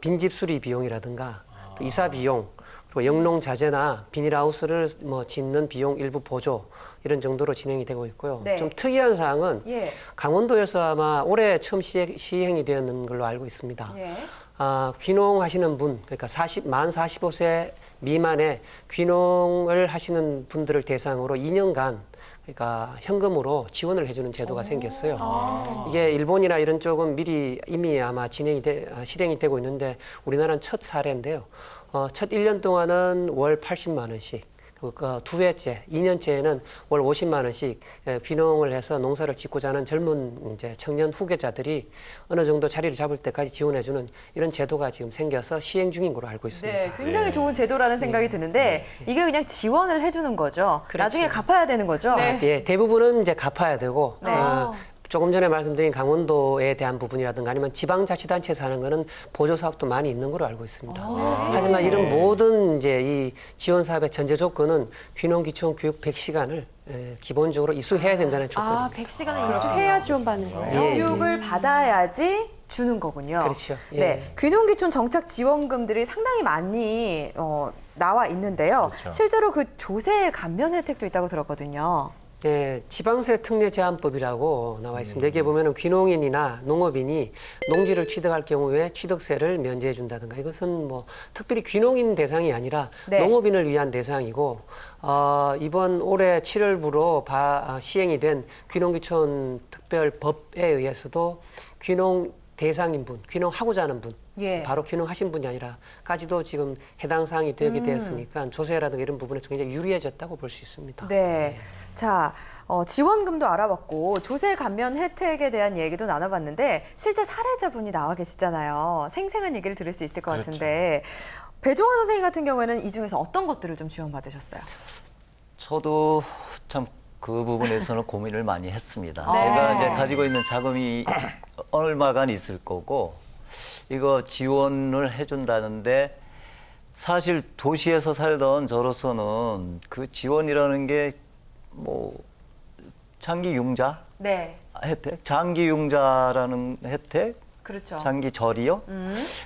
빈집 수리 비용이라든가 또 이사 비용, 그리고 영농자재나 비닐하우스를 뭐 짓는 비용 일부 보조 이런 정도로 진행이 되고 있고요. 네. 좀 특이한 사항은 예. 강원도에서 아마 올해 처음 시행이 되었는 걸로 알고 있습니다. 예. 귀농하시는 분, 그러니까 만 45세 미만의 귀농을 하시는 분들을 대상으로 2년간 그러니까 현금으로 지원을 해주는 제도가 생겼어요. 이게 일본이나 이런 쪽은 미리 이미 아마 실행이 되고 있는데 우리나라는 첫 사례인데요. 첫 1년 동안은 월 80만 원씩. 두 해째, 2년째에는 월 50만 원씩 귀농을 해서 농사를 짓고자 하는 젊은 이제 청년 후계자들이 어느 정도 자리를 잡을 때까지 지원해주는 이런 제도가 지금 생겨서 시행 중인 걸로 알고 있습니다. 네, 굉장히 좋은 제도라는 생각이 드는데 이게 그냥 지원을 해주는 거죠. 그렇죠. 나중에 갚아야 되는 거죠. 네. 예, 대부분은 이제 갚아야 되고 네. 조금 전에 말씀드린 강원도에 대한 부분이라든가 아니면 지방자치단체에서 하는 거는 보조 사업도 많이 있는 걸로 알고 있습니다. 하지만 이런 모든 이제 이 지원 사업의 전제 조건은 귀농귀촌 교육 100시간을 기본적으로 이수해야 된다는 조건입니다. 100시간을 이수해야 지원받는 거예요? 교육을 받아야지 주는 거군요. 그렇죠. 예. 네, 귀농귀촌 정착 지원금들이 상당히 많이 나와 있는데요. 그렇죠. 실제로 그 조세 감면 혜택도 있다고 들었거든요. 네, 지방세 특례 제한법이라고 나와 있습니다. 여기에 보면은 귀농인이나 농업인이 농지를 취득할 경우에 취득세를 면제해 준다든가 이것은 뭐 특별히 귀농인 대상이 아니라 네. 농업인을 위한 대상이고 이번 올해 7월부로 시행이 된 귀농귀촌 특별법에 의해서도 귀농 대상인 분, 귀농하고자 하는 분, 예. 바로 귀농하신 분이 아니라까지도 지금 해당 사항이 되게 되었으니까 조세라든가 이런 부분에서 굉장히 유리해졌다고 볼 수 있습니다. 네. 자, 지원금도 알아봤고 조세 감면 혜택에 대한 얘기도 나눠봤는데 실제 사례자분이 나와 계시잖아요. 생생한 얘기를 들을 수 있을 것 그렇죠. 같은데 배종원 선생님 같은 경우에는 이 중에서 어떤 것들을 좀 지원받으셨어요? 저도 참 그 부분에서는 고민을 많이 했습니다. 네. 제가 이제 가지고 있는 자금이 얼마간 있을 거고 이거 지원을 해준다는데 사실 도시에서 살던 저로서는 그 지원이라는 게 뭐 장기 융자 네. 혜택, 장기 융자라는 혜택, 그렇죠. 장기 절이요?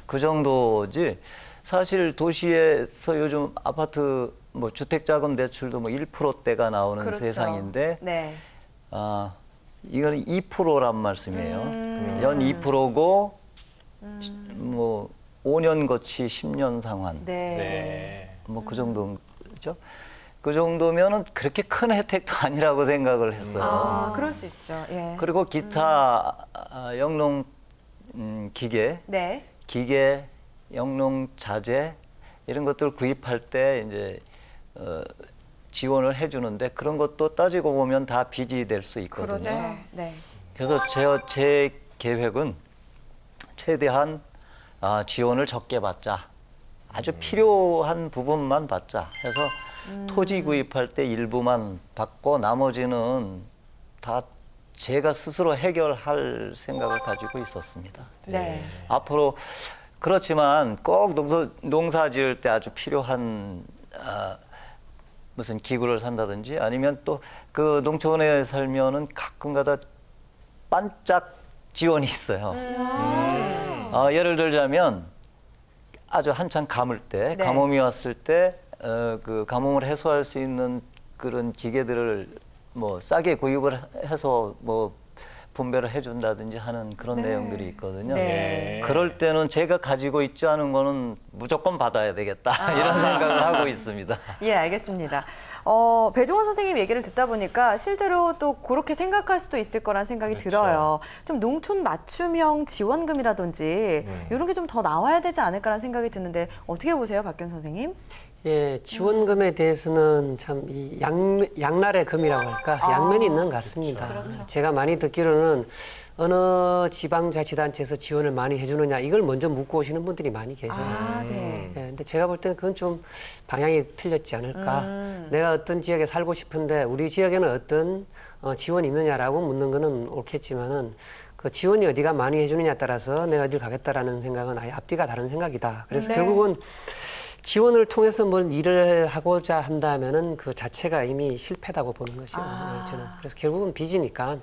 그 정도지. 사실 도시에서 요즘 아파트 뭐 주택자금 대출도 뭐 1%대가 나오는 그렇죠. 세상인데 네. 이거는 2%란 말씀이에요. 연 2%고 뭐 5년 거치 10년 상환. 네. 네. 뭐 그 정도죠. 그 정도면은 그렇게 큰 혜택도 아니라고 생각을 했어요. 그럴 수 있죠. 예. 그리고 기타 영농 기계, 네. 영농 자재 이런 것들 구입할 때 이제 지원을 해주는데 그런 것도 따지고 보면 다 빚이 될 수 있거든요. 그렇죠. 네. 그래서 제 계획은 최대한 지원을 적게 받자. 아주 필요한 부분만 받자 해서 토지 구입할 때 일부만 받고 나머지는 다 제가 스스로 해결할 생각을 가지고 있었습니다. 네. 앞으로 그렇지만 꼭 농사 지을 때 아주 필요한 무슨 기구를 산다든지 아니면 또 그 농촌에 살면은 가끔가다 반짝 지원이 있어요. 예를 들자면 아주 한창 가물 때, 네. 가뭄이 왔을 때 그 가뭄을 해소할 수 있는 그런 기계들을 뭐 싸게 구입을 해서 뭐 분배를 해준다든지 하는 그런 내용들이 있거든요. 네. 그럴 때는 제가 가지고 있지 않은 거는 무조건 받아야 되겠다 이런 생각을 하고 있습니다. 예, 알겠습니다. 배종원 선생님 얘기를 듣다 보니까 실제로 또 그렇게 생각할 수도 있을 거란 생각이 그렇죠. 들어요. 좀 농촌 맞춤형 지원금이라든지 이런 게 좀 더 나와야 되지 않을까라는 생각이 드는데 어떻게 보세요, 박경 선생님? 예, 지원금에 대해서는 참 이 양날의 금이라고 할까 양면이 있는 것 같습니다. 제가 많이 듣기로는 어느 지방자치단체에서 지원을 많이 해주느냐 이걸 먼저 묻고 오시는 분들이 많이 계세요. 네. 예, 근데 제가 볼 때는 그건 좀 방향이 틀렸지 않을까. 내가 어떤 지역에 살고 싶은데 우리 지역에는 어떤 지원이 있느냐라고 묻는 거는 옳겠지만은 그 지원이 어디가 많이 해주느냐에 따라서 내가 어딜 가겠다라는 생각은 아예 앞뒤가 다른 생각이다. 그래서 네. 결국은 지원을 통해서 뭘 일을 하고자 한다면은 그 자체가 이미 실패다고 보는 것이요. 저는 그래서 결국은 빚이니까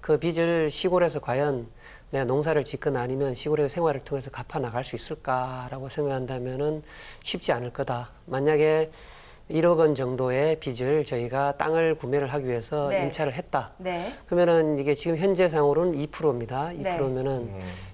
그 빚을 시골에서 과연 내가 농사를 짓거나 아니면 시골에서 생활을 통해서 갚아 나갈 수 있을까라고 생각한다면은 쉽지 않을 거다. 만약에 1억 원 정도의 빚을 저희가 땅을 구매를 하기 위해서 네. 임차를 했다. 네. 그러면은 이게 지금 현재상으로는 2%입니다. 네. 2%면은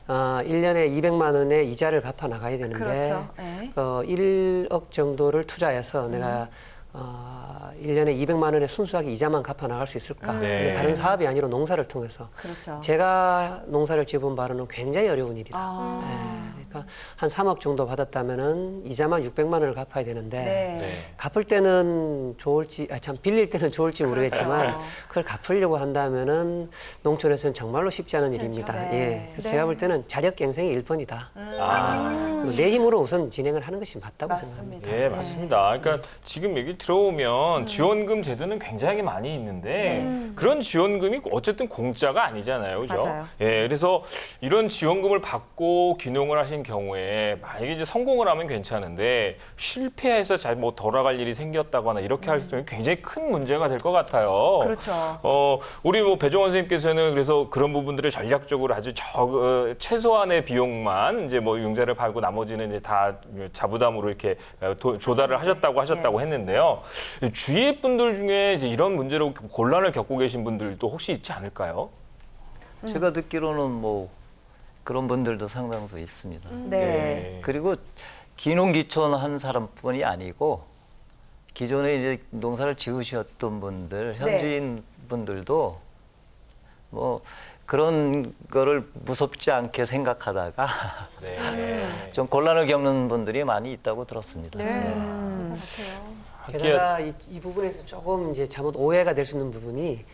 1년에 200만 원의 이자를 갚아 나가야 되는데 그렇죠. 네. 1억 정도를 투자해서 내가 1년에 200만 원의 순수하게 이자만 갚아 나갈 수 있을까? 네. 이게 다른 사업이 아니라 농사를 통해서. 그렇죠. 제가 농사를 지어본 바로는 굉장히 어려운 일이다. 아. 그러니까 한 3억 정도 받았다면은 이자만 600만 원을 갚아야 되는데 네. 네. 갚을 때는 좋을지, 참 빌릴 때는 좋을지 모르겠지만 그걸 갚으려고 한다면은 농촌에서는 정말로 쉽지 않은 일입니다. 네. 예. 그래서 네. 제가 볼 때는 자력갱생이 1번이다. 내 힘으로 우선 진행을 하는 것이 맞다고 생각합니다. 맞습니다. 예, 맞습니다. 그러니까 지금 얘기 들어오면 지원금 제도는 굉장히 많이 있는데 그런 지원금이 어쨌든 공짜가 아니잖아요. 그죠? 맞아요. 예, 그래서 이런 지원금을 받고 귀농을 하신 경우에 만약에 이제 성공을 하면 괜찮은데 실패해서 잘 뭐 돌아갈 일이 생겼다거나 이렇게 할 경우에 굉장히 큰 문제가 될 것 같아요. 그렇죠. 우리 뭐 배종원 선생님께서는 그래서 그런 부분들을 전략적으로 아주 최소한의 비용만 이제 뭐 융자를 받고 나머지는 이제 다 자부담으로 이렇게 조달을 하셨다고 했는데요. 주위의 분들 중에 이제 이런 문제로 곤란을 겪고 계신 분들도 혹시 있지 않을까요? 제가 듣기로는 뭐 그런 분들도 상당수 있습니다. 네. 그리고 기농기촌 한 사람뿐이 아니고 기존에 이제 농사를 지으셨던 분들, 현지인 분들도 뭐 그런 거를 무섭지 않게 생각하다가 네. 좀 곤란을 겪는 분들이 많이 있다고 들었습니다. 네. 게다가 이 부분에서 조금 이제 잘못 오해가 될 수 있는 부분이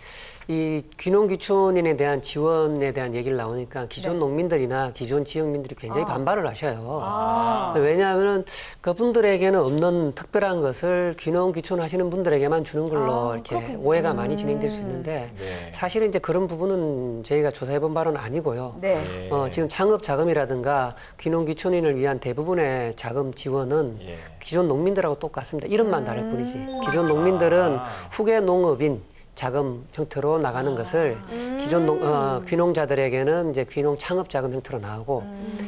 이 귀농귀촌인에 대한 지원에 대한 얘기를 나오니까 기존 농민들이나 기존 지역민들이 굉장히 반발을 하셔요. 왜냐하면은 그분들에게는 없는 특별한 것을 귀농귀촌 하시는 분들에게만 주는 걸로 이렇게 오해가 많이 진행될 수 있는데 네. 사실은 이제 그런 부분은 저희가 조사해본 바로는 아니고요. 네. 지금 창업 자금이라든가 귀농귀촌인을 위한 대부분의 자금 지원은 예. 기존 농민들하고 똑같습니다. 이름만 다를 뿐이지. 기존 농민들은 후계 농업인 자금 형태로 나가는 것을 기존 귀농자들에게는 이제 귀농 창업 자금 형태로 나오고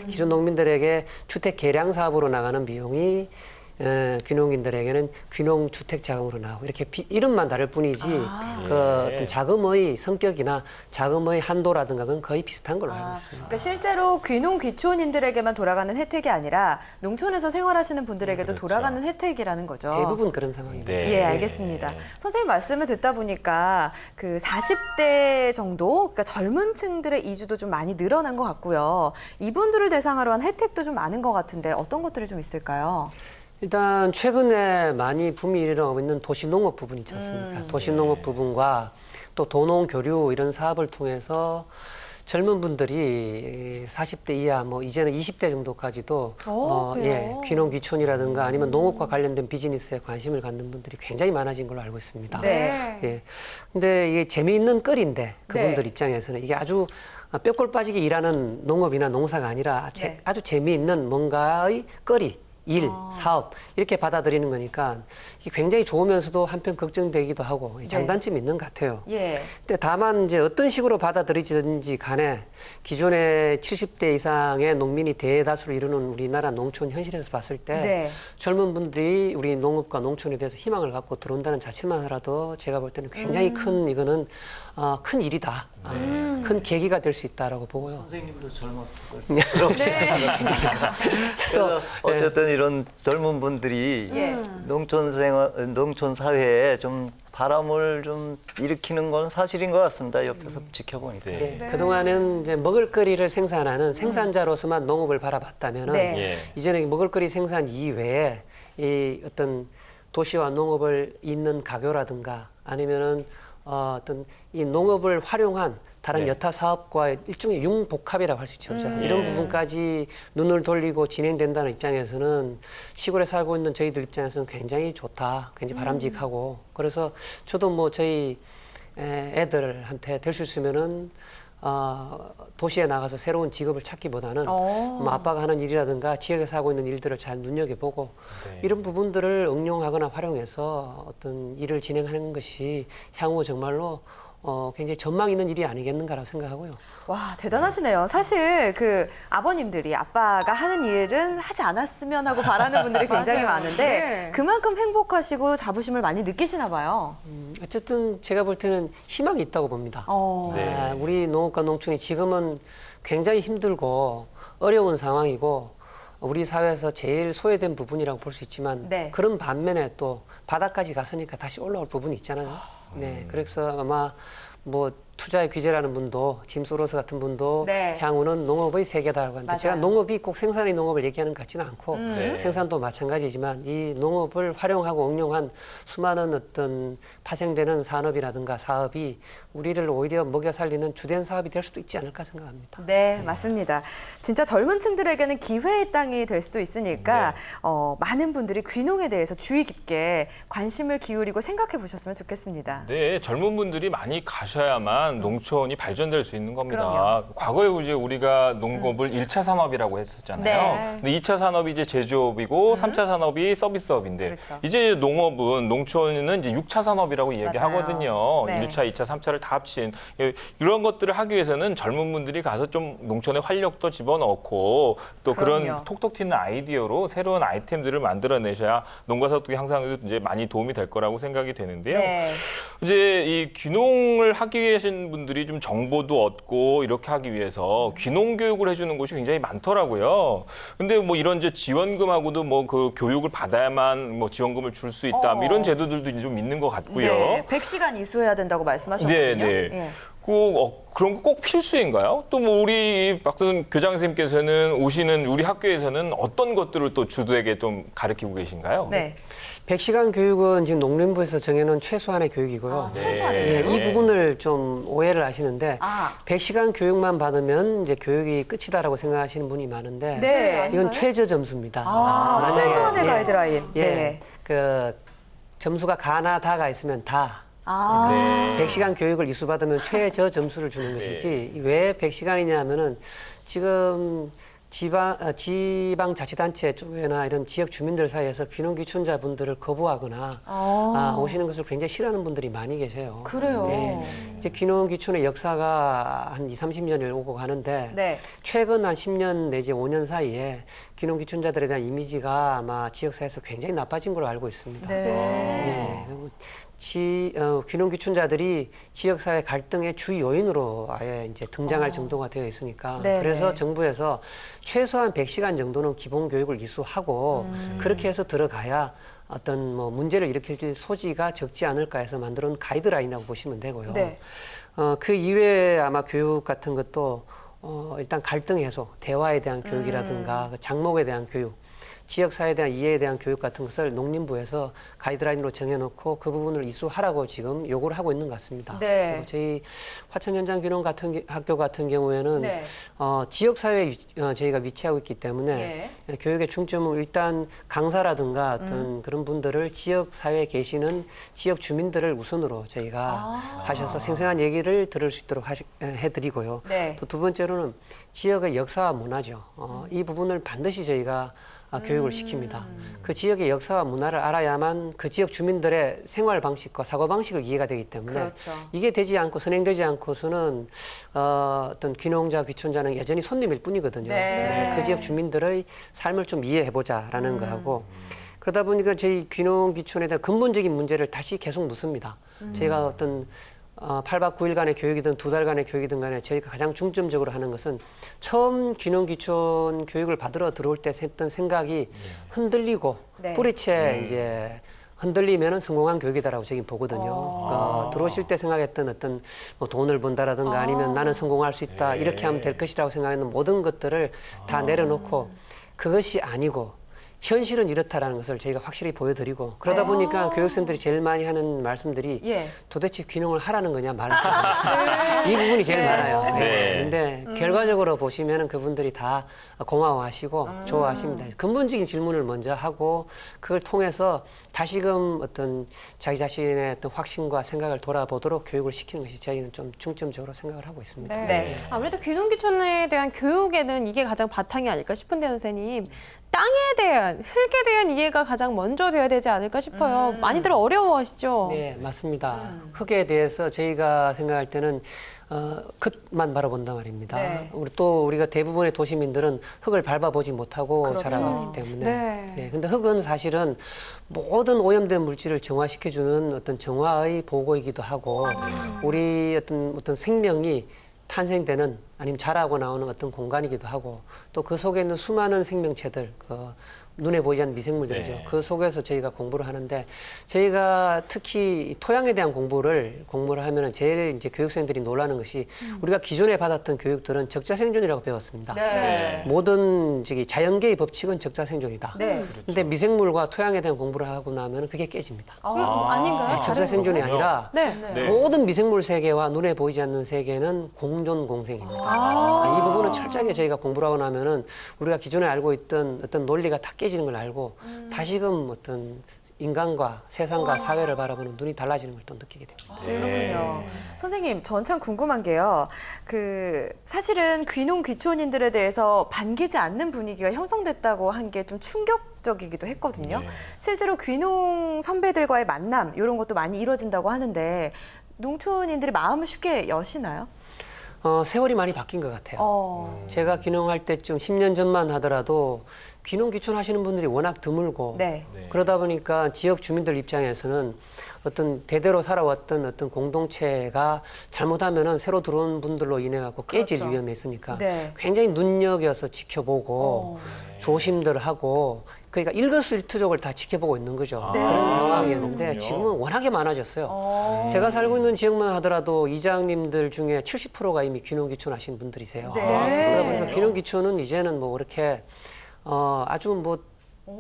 기존 농민들에게 주택 개량 사업으로 나가는 비용이 귀농인들에게는 귀농 주택 자금으로 나오고 이렇게 이름만 다를 뿐이지 그 어떤 자금의 성격이나 자금의 한도라든가 그건 거의 비슷한 걸로 알고 있습니다. 그러니까 실제로 귀농 귀촌인들에게만 돌아가는 혜택이 아니라 농촌에서 생활하시는 분들에게도 그렇죠. 돌아가는 혜택이라는 거죠. 대부분 그런 상황입니다. 네. 예, 알겠습니다. 선생님 말씀을 듣다 보니까 그 40대 정도, 그러니까 젊은 층들의 이주도 좀 많이 늘어난 것 같고요. 이분들을 대상으로 한 혜택도 좀 많은 것 같은데 어떤 것들이 좀 있을까요? 일단 최근에 많이 붐이 일어나고 있는 도시농업 부분 있지 않습니까? 도시농업 부분과 또 도농교류 이런 사업을 통해서 젊은 분들이 40대 이하 뭐 이제는 20대 정도까지도 그래요? 귀농귀촌이라든가 아니면 농업과 관련된 비즈니스에 관심을 갖는 분들이 굉장히 많아진 걸로 알고 있습니다. 네. 예. 근데 이게 재미있는 끌인데 그분들 네. 입장에서는 이게 아주 뼈골 빠지게 일하는 농업이나 농사가 아니라 네. 아주 재미있는 뭔가의 끌이 일, 사업 이렇게 받아들이는 거니까 이게 굉장히 좋으면서도 한편 걱정되기도 하고 장단점이 있는 것 같아요. 예. 근데 다만 이제 어떤 식으로 받아들이든지 간에 기존의 70대 이상의 농민이 대다수를 이루는 우리나라 농촌 현실에서 봤을 때 네. 젊은 분들이 우리 농업과 농촌에 대해서 희망을 갖고 들어온다는 자체만 하라도 제가 볼 때는 굉장히 큰 이거는 큰 일이다. 큰 계기가 될 수 있다라고 보고요. 선생님도 젊었을 네. 그래서 어쨌든 이런 젊은 분들이 예. 농촌 사회에 좀 바람을 좀 일으키는 건 사실인 것 같습니다. 옆에서 지켜보니까. 네. 네. 그동안은 이제 먹을거리를 생산하는 생산자로서만 농업을 바라봤다면은 네. 예. 이제는 먹을거리 생산 이외에 이 어떤 도시와 농업을 잇는 가교라든가 아니면은 어떤 이 농업을 활용한 다른 네. 여타 사업과 일종의 융복합이라고 할 수 있죠. 이런 부분까지 눈을 돌리고 진행된다는 입장에서는 시골에 살고 있는 저희들 입장에서는 굉장히 좋다, 굉장히 바람직하고 그래서 저도 뭐 저희 애들한테 될 수 있으면은 도시에 나가서 새로운 직업을 찾기보다는 뭐 아빠가 하는 일이라든가 지역에서 하고 있는 일들을 잘 눈여겨보고 네. 이런 부분들을 응용하거나 활용해서 어떤 일을 진행하는 것이 향후 정말로 굉장히 전망 있는 일이 아니겠는가라고 생각하고요. 와, 대단하시네요. 사실 그 아버님들이 아빠가 하는 일은 하지 않았으면 하고 바라는 분들이 굉장히 맞아요. 많은데 네. 그만큼 행복하시고 자부심을 많이 느끼시나 봐요. 어쨌든 제가 볼 때는 희망이 있다고 봅니다. 네. 우리 농업과 농촌이 지금은 굉장히 힘들고 어려운 상황이고 우리 사회에서 제일 소외된 부분이라고 볼 수 있지만 네. 그런 반면에 또 바닥까지 갔으니까 다시 올라올 부분이 있잖아요. 네, 그래서 아마 뭐 투자의 규제라는 분도 짐 소로스 같은 분도 네. 향후는 농업의 세계다라고 하는데 맞아요. 제가 농업이 꼭 생산의 농업을 얘기하는 것 같지는 않고 네. 생산도 마찬가지지만 이 농업을 활용하고 응용한 수많은 어떤 파생되는 산업이라든가 사업이 우리를 오히려 먹여 살리는 주된 사업이 될 수도 있지 않을까 생각합니다. 네, 맞습니다. 진짜 젊은 층들에게는 기회의 땅이 될 수도 있으니까 많은 분들이 귀농에 대해서 주의 깊게 관심을 기울이고 생각해 보셨으면 좋겠습니다. 네, 젊은 분들이 많이 가셔야만 농촌이 발전될 수 있는 겁니다. 그럼요. 과거에 이제 우리가 농업을 1차 산업이라고 했었잖아요. 네. 근데 2차 산업이 이제 제조업이고 3차 산업이 서비스업인데 그렇죠. 이제 농업은 농촌은 이제 6차 산업이라고 이야기하거든요. 네. 1차, 2차, 3차를 다 합친 이런 것들을 하기 위해서는 젊은 분들이 가서 좀 농촌의 활력도 집어넣고 또 그런 그럼요. 톡톡 튀는 아이디어로 새로운 아이템들을 만들어내셔야 농가사업의 향상에도 이제 많이 도움이 될 거라고 생각이 되는데요. 네. 이제 이 귀농을 하기 위해신 분들이 좀 정보도 얻고 이렇게 하기 위해서 귀농 교육을 해주는 곳이 굉장히 많더라고요. 근데 뭐 이런 이제 지원금하고도 뭐 그 교육을 받아야만 뭐 지원금을 줄 수 있다. 뭐 이런 제도들도 좀 있는 것 같고요. 네, 100시간 이수해야 된다고 말씀하셨거든요. 네, 네. 예. 그런 거 꼭 필수인가요? 또 뭐 우리 박선 교장 선생님께서는 오시는 우리 학교에서는 어떤 것들을 또 주도에게 좀 가르치고 계신가요? 네. 100시간 교육은 지금 농림부에서 정해놓은 최소한의 교육이고요. 최소한의 예, 교육. 이 부분을 좀 오해를 하시는데 아. 100시간 교육만 받으면 이제 교육이 끝이다라고 생각하시는 분이 많은데 네. 이건 최저 점수입니다. 아, 만약에, 최소한의 예, 가이드라인. 예, 네. 그 점수가 가나 다가 있으면 다 아. 네. 100시간 교육을 이수받으면 최저 점수를 주는 것이지 왜 100시간이냐 하면은 지금 지방자치단체 쪽이나 이런 지역 주민들 사이에서 귀농귀촌자분들을 거부하거나 오시는 것을 굉장히 싫어하는 분들이 많이 계세요. 그래요. 이제 귀농귀촌의 역사가 한 20, 30년을 오고 가는데 네. 최근 한 10년 내지 5년 사이에 귀농귀촌자들에 대한 이미지가 아마 지역사회에서 굉장히 나빠진 걸로 알고 있습니다. 네. 귀농귀촌자들이 지역사회 갈등의 주 요인으로 아예 이제 등장할 정도가 되어 있으니까 네네. 그래서 정부에서 최소한 100시간 정도는 기본 교육을 이수하고 그렇게 해서 들어가야 어떤 뭐 문제를 일으킬 소지가 적지 않을까 해서 만들어 놓은 가이드라인이라고 보시면 되고요. 네. 그 이외에 아마 교육 같은 것도 일단 갈등 해소, 대화에 대한 교육이라든가 그 장목에 대한 교육, 지역사회에 대한 이해에 대한 교육 같은 것을 농림부에서 가이드라인으로 정해놓고 그 부분을 이수하라고 지금 요구를 하고 있는 것 같습니다. 네. 그리고 저희 화천현장 귀농 학교 같은 경우에는 네. 지역사회에 저희가 위치하고 있기 때문에 교육의 중점은 일단 강사라든가 어떤 그런 분들을 지역사회에 계시는 지역 주민들을 우선으로 저희가 하셔서 생생한 얘기를 들을 수 있도록 해드리고요. 네. 또 두 번째로는 지역의 역사와 문화죠. 이 부분을 반드시 저희가 교육을 시킵니다. 그 지역의 역사와 문화를 알아야만 그 지역 주민들의 생활 방식과 사고 방식을 이해가 되기 때문에 그렇죠. 이게 되지 않고 선행되지 않고서는 어떤 귀농자, 귀촌자는 여전히 손님일 뿐이거든요. 네. 그 지역 주민들의 삶을 좀 이해해보자라는 거하고 그러다 보니까 저희 귀농, 귀촌에 대한 근본적인 문제를 다시 계속 묻습니다. 저희가 어떤 8박 9일간의 교육이든 2달간의 교육이든 간에 저희가 가장 중점적으로 하는 것은 처음 귀농, 귀촌 교육을 받으러 들어올 때 했던 생각이 흔들리고 네. 뿌리채 이제 흔들리면은 성공한 교육이다라고 저긴 보거든요. 들어오실 때 생각했던 어떤 뭐 돈을 번다라든가 아니면 나는 성공할 수 있다 이렇게 하면 될 것이라고 생각했는 모든 것들을 다 내려놓고 그것이 아니고 현실은 이렇다라는 것을 저희가 확실히 보여드리고 그러다 보니까 교육생들이 제일 많이 하는 말씀들이 예. 도대체 귀농을 하라는 거냐 말하는 거냐 이 부분이 제일 많아요. 네. 근데 결과적으로 보시면은 그분들이 다 고마워하시고 좋아하십니다. 근본적인 질문을 먼저 하고 그걸 통해서 다시금 어떤 자기 자신의 어떤 확신과 생각을 돌아보도록 교육을 시키는 것이 저희는 좀 중점적으로 생각을 하고 있습니다. 네. 네. 아무래도 귀농귀촌에 대한 교육에는 이게 가장 바탕이 아닐까 싶은데요, 선생님. 땅에 대한, 흙에 대한 이해가 가장 먼저 돼야 되지 않을까 싶어요. 많이들 어려워하시죠? 네, 맞습니다. 흙에 대해서 저희가 생각할 때는 흙만 바라본단 말입니다. 네. 우리가 대부분의 도시민들은 흙을 밟아보지 못하고 그렇죠. 자라왔기 때문에. 네. 근데 흙은 사실은 모든 오염된 물질을 정화시켜주는 어떤 정화의 보고이기도 하고 우리 어떤 생명이 탄생되는 아니면 자라고 나오는 어떤 공간이기도 하고 또 그 속에 있는 수많은 생명체들, 눈에 보이지 않는 미생물들이죠. 네. 그 속에서 저희가 공부를 하는데 저희가 특히 토양에 대한 공부를 하면은 제일 이제 교육생들이 놀라는 것이 우리가 기존에 받았던 교육들은 적자생존이라고 배웠습니다. 네. 모든 자연계의 법칙은 적자생존이다. 네. 근데 미생물과 토양에 대한 공부를 하고 나면 그게 깨집니다. 아닌가요? 적자생존이 아니라 네. 네. 모든 미생물 세계와 눈에 보이지 않는 세계는 공존 공생입니다. 이 부분은 철저하게 저희가 공부를 하고 나면은 우리가 기존에 알고 있던 어떤 논리가 다 깨지는 걸 알고 다시금 어떤 인간과 세상과 사회를 바라보는 눈이 달라지는 걸 또 느끼게 됩니다. 그렇군요. 선생님, 전 참 궁금한 게요. 사실은 귀농 귀촌인들에 대해서 반기지 않는 분위기가 형성됐다고 한 게 좀 충격적이기도 했거든요. 네. 실제로 귀농 선배들과의 만남 이런 것도 많이 이루어진다고 하는데 농촌인들이 마음을 쉽게 여시나요? 세월이 많이 바뀐 것 같아요. 제가 귀농할 때쯤 10년 전만 하더라도 귀농 귀촌 하시는 분들이 워낙 드물고 네. 그러다 보니까 지역 주민들 입장에서는 어떤 대대로 살아왔던 어떤 공동체가 잘못하면은 새로 들어온 분들로 인해 갖고 깨질 그렇죠. 위험이 있으니까 네. 굉장히 눈여겨서 지켜보고 조심들 하고 그러니까 일거수일투족을 다 지켜보고 있는 거죠. 그런 상황이었는데 그렇군요. 지금은 워낙에 많아졌어요. 제가 살고 있는 지역만 하더라도 이장님들 중에 70%가 이미 귀농 귀촌 하신 분들이세요. 네. 그러다 보니까 귀농 귀촌은 이제는 뭐 그렇게 아주 뭐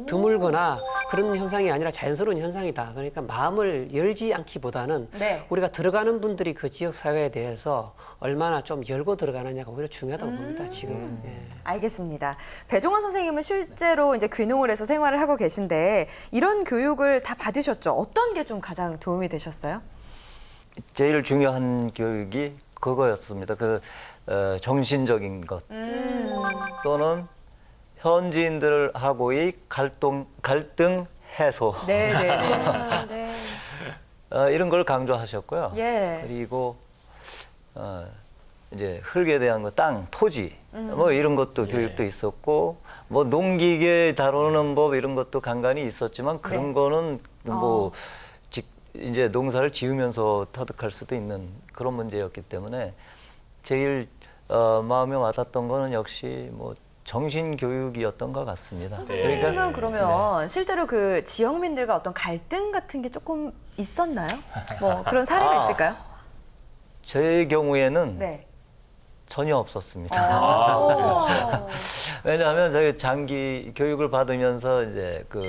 드물거나 그런 현상이 아니라 자연스러운 현상이다. 그러니까 마음을 열지 않기보다는 네. 우리가 들어가는 분들이 그 지역 사회에 대해서 얼마나 좀 열고 들어가느냐가 오히려 중요하다고 봅니다. 지금은. 예. 알겠습니다. 배종원 선생님은 실제로 이제 귀농을 해서 생활을 하고 계신데 이런 교육을 다 받으셨죠? 어떤 게 좀 가장 도움이 되셨어요? 제일 중요한 교육이 그거였습니다. 정신적인 것 또는 현지인들하고의 갈등 해소 네. 이런 걸 강조하셨고요. 예. 그리고 이제 흙에 대한 땅, 토지 뭐 이런 것도 교육도 있었고 뭐 농기계 다루는 법 이런 것도 간간히 있었지만 그런 네. 거는 뭐 이제 농사를 지으면서 터득할 수도 있는 그런 문제였기 때문에 제일 마음에 와닿던 거는 역시 뭐 정신 교육이었던 것 같습니다. 선생님은 그러면 실제로 그 지역민들과 어떤 갈등 같은 게 조금 있었나요? 뭐 그런 사례가 있을까요? 제 경우에는 네. 전혀 없었습니다. 왜냐하면 저희 장기 교육을 받으면서 이제 그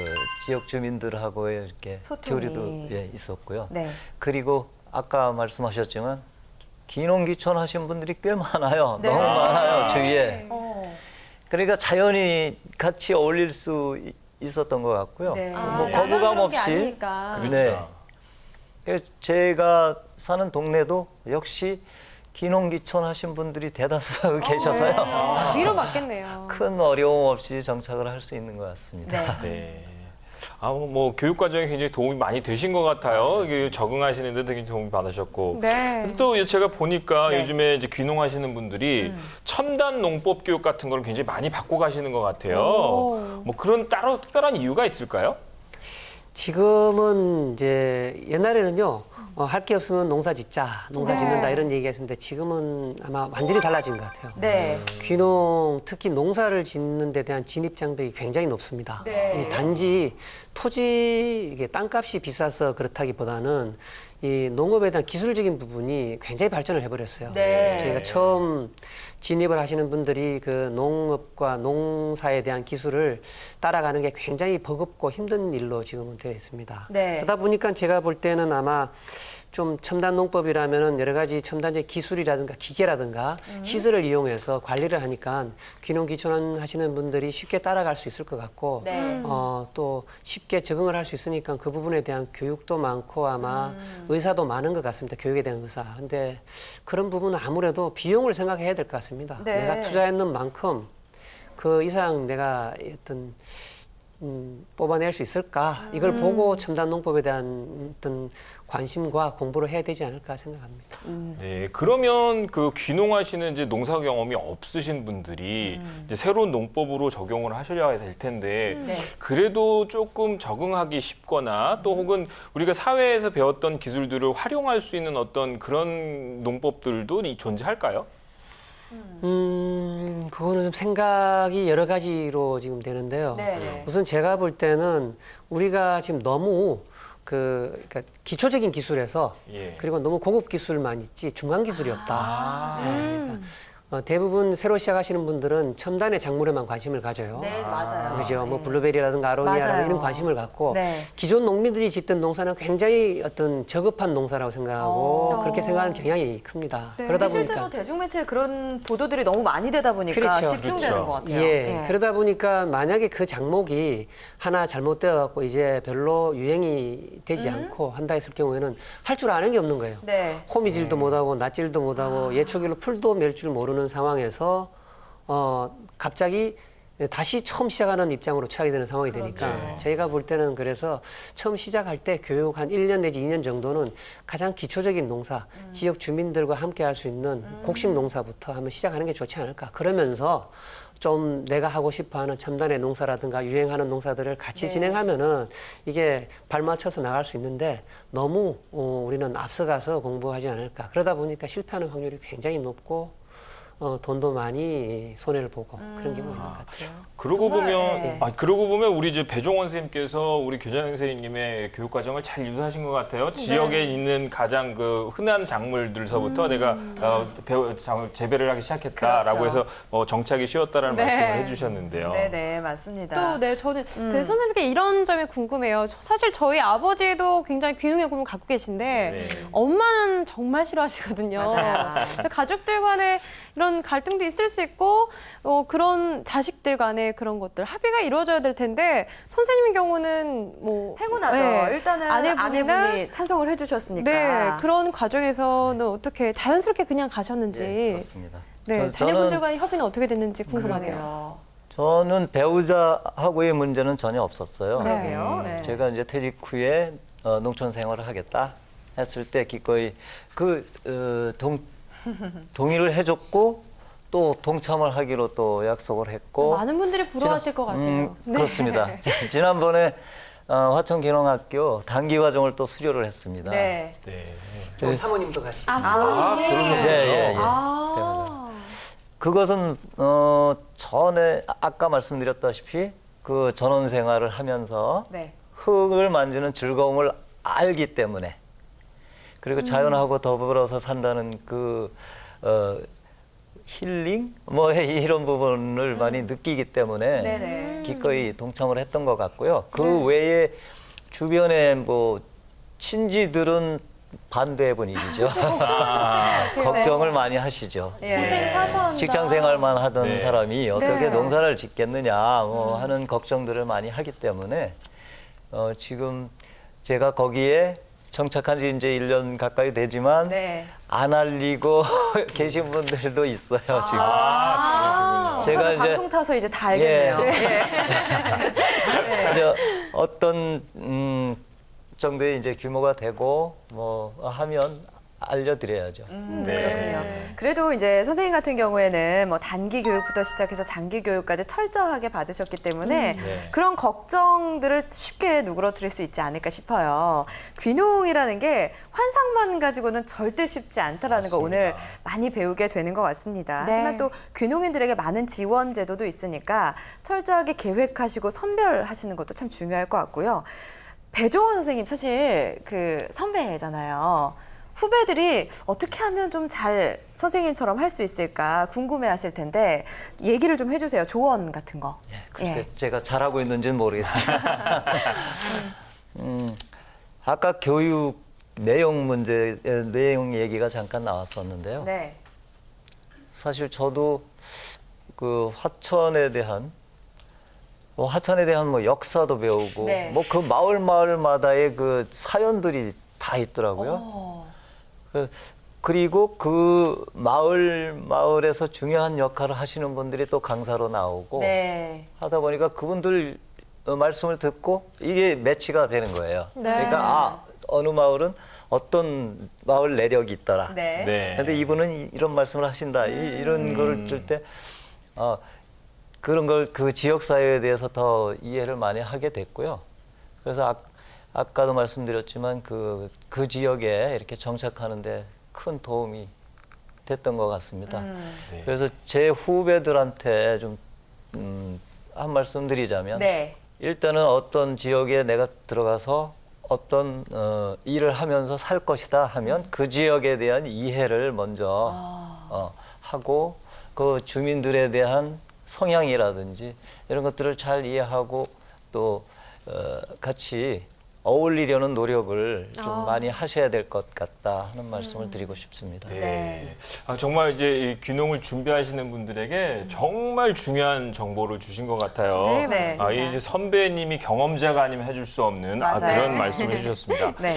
지역 주민들하고 이렇게 소통이. 교류도 있었고요. 네. 그리고 아까 말씀하셨지만 귀농 귀촌 하신 분들이 꽤 많아요. 네. 너무 많아요 주위에. 어. 그러니까 자연히 같이 어울릴 수 있었던 것 같고요. 네. 뭐 거부감 없이. 아니니까. 그렇죠. 네. 제가 사는 동네도 역시 귀농귀촌 하신 분들이 대다수 계셔서요. 위로받겠네요. 큰 어려움 없이 정착을 할 수 있는 것 같습니다. 네. 뭐 교육 과정에 굉장히 도움이 많이 되신 것 같아요. 이게 적응하시는 데 되게 도움이 받으셨고. 네. 근데 또 제가 보니까 네. 요즘에 이제 귀농하시는 분들이 첨단 농법 교육 같은 걸 굉장히 많이 받고 가시는 것 같아요. 뭐 그런 따로 특별한 이유가 있을까요? 지금은 이제 옛날에는요. 할 게 없으면 농사 짓자, 농사 네. 짓는다 이런 얘기했었는데 지금은 아마 완전히 달라진 것 같아요. 네. 귀농, 특히 농사를 짓는 데 대한 진입 장벽이 굉장히 높습니다. 네. 이 단지 토지, 이게 땅값이 비싸서 그렇다기보다는 이 농업에 대한 기술적인 부분이 굉장히 발전을 해버렸어요. 네. 저희가 처음 진입을 하시는 분들이 그 농업과 농사에 대한 기술을 따라가는 게 굉장히 버겁고 힘든 일로 지금은 되어 있습니다. 네. 그러다 보니까 제가 볼 때는 아마 좀 첨단 농법이라면은 여러 가지 첨단적 기술이라든가 기계라든가 시설을 이용해서 관리를 하니까 귀농귀촌 하시는 분들이 쉽게 따라갈 수 있을 것 같고 네. 또 쉽게 적응을 할 수 있으니까 그 부분에 대한 교육도 많고 아마 의사도 많은 것 같습니다. 교육에 대한 의사. 근데 그런 부분은 아무래도 비용을 생각해야 될 것 같습니다. 네. 내가 투자했는 만큼 그 이상 내가 어떤 뽑아낼 수 있을까? 이걸 보고 첨단 농법에 대한 어떤 관심과 공부를 해야 되지 않을까 생각합니다. 네, 그러면 그 귀농하시는 이제 농사 경험이 없으신 분들이 이제 새로운 농법으로 적용을 하셔야 될 텐데 네. 그래도 조금 적응하기 쉽거나 또 혹은 우리가 사회에서 배웠던 기술들을 활용할 수 있는 어떤 그런 농법들도 존재할까요? 그거는 좀 생각이 여러 가지로 지금 되는데요. 네. 우선 제가 볼 때는 우리가 지금 너무 그러니까 기초적인 기술에서 예. 그리고 너무 고급 기술만 있지 중간 기술이 없다. 아, 그러니까 대부분 새로 시작하시는 분들은 첨단의 작물에만 관심을 가져요. 네, 맞아요. 그죠? 뭐 네. 블루베리라든가 아로니아라든가 맞아요. 이런 관심을 갖고 네. 기존 농민들이 짓던 농사는 굉장히 어떤 저급한 농사라고 생각하고 그렇게 생각하는 경향이 큽니다. 네. 그러다 실제로 보니까 대중매체에 그런 보도들이 너무 많이 되다 보니까 그렇죠. 집중되는 그렇죠. 것 같아요. 예, 그러다 보니까 만약에 그 작목이 하나 잘못되어 갖고 이제 별로 유행이 되지 않고 한다 했을 경우에는 할 줄 아는 게 없는 거예요. 네. 호미질도 못하고 낫질도 못하고 예초기로 풀도 멜 줄 모르는 상황에서 갑자기 다시 처음 시작하는 입장으로 처하게 되는 상황이 되니까 저희가 볼 때는 그래서 처음 시작할 때 교육 한 1년 내지 2년 정도는 가장 기초적인 농사, 지역 주민들과 함께 할 수 있는 곡식 농사부터 한번 시작하는 게 좋지 않을까. 그러면서 좀 내가 하고 싶어 하는 첨단의 농사라든가 유행하는 농사들을 같이 진행하면은 이게 발맞춰서 나갈 수 있는데 너무 우리는 앞서가서 공부하지 않을까. 그러다 보니까 실패하는 확률이 굉장히 높고 돈도 많이 손해를 보고 그런 경우가 있는 것 같아요. 그러고 정말, 보면 네. 그러고 보면 우리 이제 배종원 선생님께서 우리 교장 선생님의 교육 과정을 잘 유도하신 것 같아요. 지역에 있는 가장 그 흔한 작물들서부터 내가 재배를 하기 시작했다라고 그렇죠. 해서 정착이 쉬웠다라는 네. 말씀을 해주셨는데요. 네, 맞습니다. 또, 네, 저는 그 선생님께 이런 점이 궁금해요. 사실 저희 아버지도 굉장히 귀농의 꿈을 갖고 계신데 네. 엄마는 정말 싫어하시거든요. 근데 가족들 간에 이런 갈등도 있을 수 있고 그런 자식들 간에 그런 것들 합의가 이루어져야 될 텐데 선생님의 경우는 뭐 행운하죠. 네, 일단은 아내분이나 아내분이 찬성을 해주셨으니까. 네, 그런 과정에서는 어떻게 자연스럽게 그냥 가셨는지 그렇습니다. 네, 자녀분들과의 협의는 어떻게 됐는지 궁금하네요. 그러게요. 저는 배우자하고의 문제는 전혀 없었어요. 그러게요. 네. 제가 이제 퇴직 후에 농촌 생활을 하겠다 했을 때 기꺼이 동의를 해줬고 또 동참을 하기로 또 약속을 했고 많은 분들이 부러워하실 것 같아요. 네. 그렇습니다. 지난번에 화천기농학교 단기과정을 또 수료를 했습니다. 네. 네. 우리 사모님도 같이. 예. 아, 그것은 전에 아까 말씀드렸다시피 그 전원 생활을 하면서 네. 흙을 만지는 즐거움을 알기 때문에 그리고 자연하고 더불어서 산다는 그 힐링 뭐 이런 부분을 많이 느끼기 때문에 네네. 기꺼이 동참을 했던 것 같고요. 그 외에 주변에 뭐 친지들은 반대 분위기죠. 걱정을 많이 하시죠. 예. 고생 사서 한다. 직장 생활만 하던 네. 사람이 어떻게 네. 농사를 짓겠느냐 뭐 하는 걱정들을 많이 하기 때문에 지금 제가 거기에 정착한 지 이제 1년 가까이 되지만 네. 안 알리고 계신 분들도 있어요, 지금. 제가 제가 이제 방송 타서 이제 다 알겠네요. 예. 네. 이제 어떤 정도의 이제 규모가 되고 뭐 하면 알려드려야죠. 네. 그렇군요. 그래도 이제 선생님 같은 경우에는 뭐 단기 교육부터 시작해서 장기 교육까지 철저하게 받으셨기 때문에 네. 그런 걱정들을 쉽게 누그러뜨릴 수 있지 않을까 싶어요. 귀농이라는 게 환상만 가지고는 절대 쉽지 않다라는 거 맞습니다. 오늘 많이 배우게 되는 것 같습니다. 네. 하지만 또 귀농인들에게 많은 지원 제도도 있으니까 철저하게 계획하시고 선별하시는 것도 참 중요할 것 같고요. 배종원 선생님 사실 그 선배잖아요. 후배들이 어떻게 하면 좀 잘 선생님처럼 할 수 있을까 궁금해하실 텐데 얘기를 좀 해주세요. 조언 같은 거. 글쎄 예. 제가 잘하고 있는지는 모르겠지만 아까 교육 내용 문제 내용 얘기가 잠깐 나왔었는데요. 네. 사실 저도 그 화천에 대한 뭐 역사도 배우고 네. 뭐 그 마을마다의 그 사연들이 다 있더라고요. 그리고 그 마을에서 중요한 역할을 하시는 분들이 또 강사로 나오고 네. 하다 보니까 그분들 말씀을 듣고 이게 매치가 되는 거예요. 네. 그러니까 어느 마을은 어떤 마을 내력이 있더라. 네. 네. 근데 이분은 이런 말씀을 하신다. 이런 거를 들 때 그런 걸 그 지역 사회에 대해서 더 이해를 많이 하게 됐고요. 그래서 아까도 말씀드렸지만 그 지역에 이렇게 정착하는데 큰 도움이 됐던 것 같습니다. 네. 그래서 제 후배들한테 좀 한 말씀 드리자면 네. 일단은 어떤 지역에 내가 들어가서 어떤 일을 하면서 살 것이다 하면 그 지역에 대한 이해를 먼저 하고 그 주민들에 대한 성향이라든지 이런 것들을 잘 이해하고 또 같이 어울리려는 노력을 좀 많이 하셔야 될 것 같다 하는 말씀을 드리고 싶습니다. 네. 네. 정말 이제 이 귀농을 준비하시는 분들에게 정말 중요한 정보를 주신 것 같아요. 네, 맞습니다. 이제 선배님이 경험자가 아니면 해줄 수 없는 맞아요. 그런 말씀을 해주셨습니다. 네.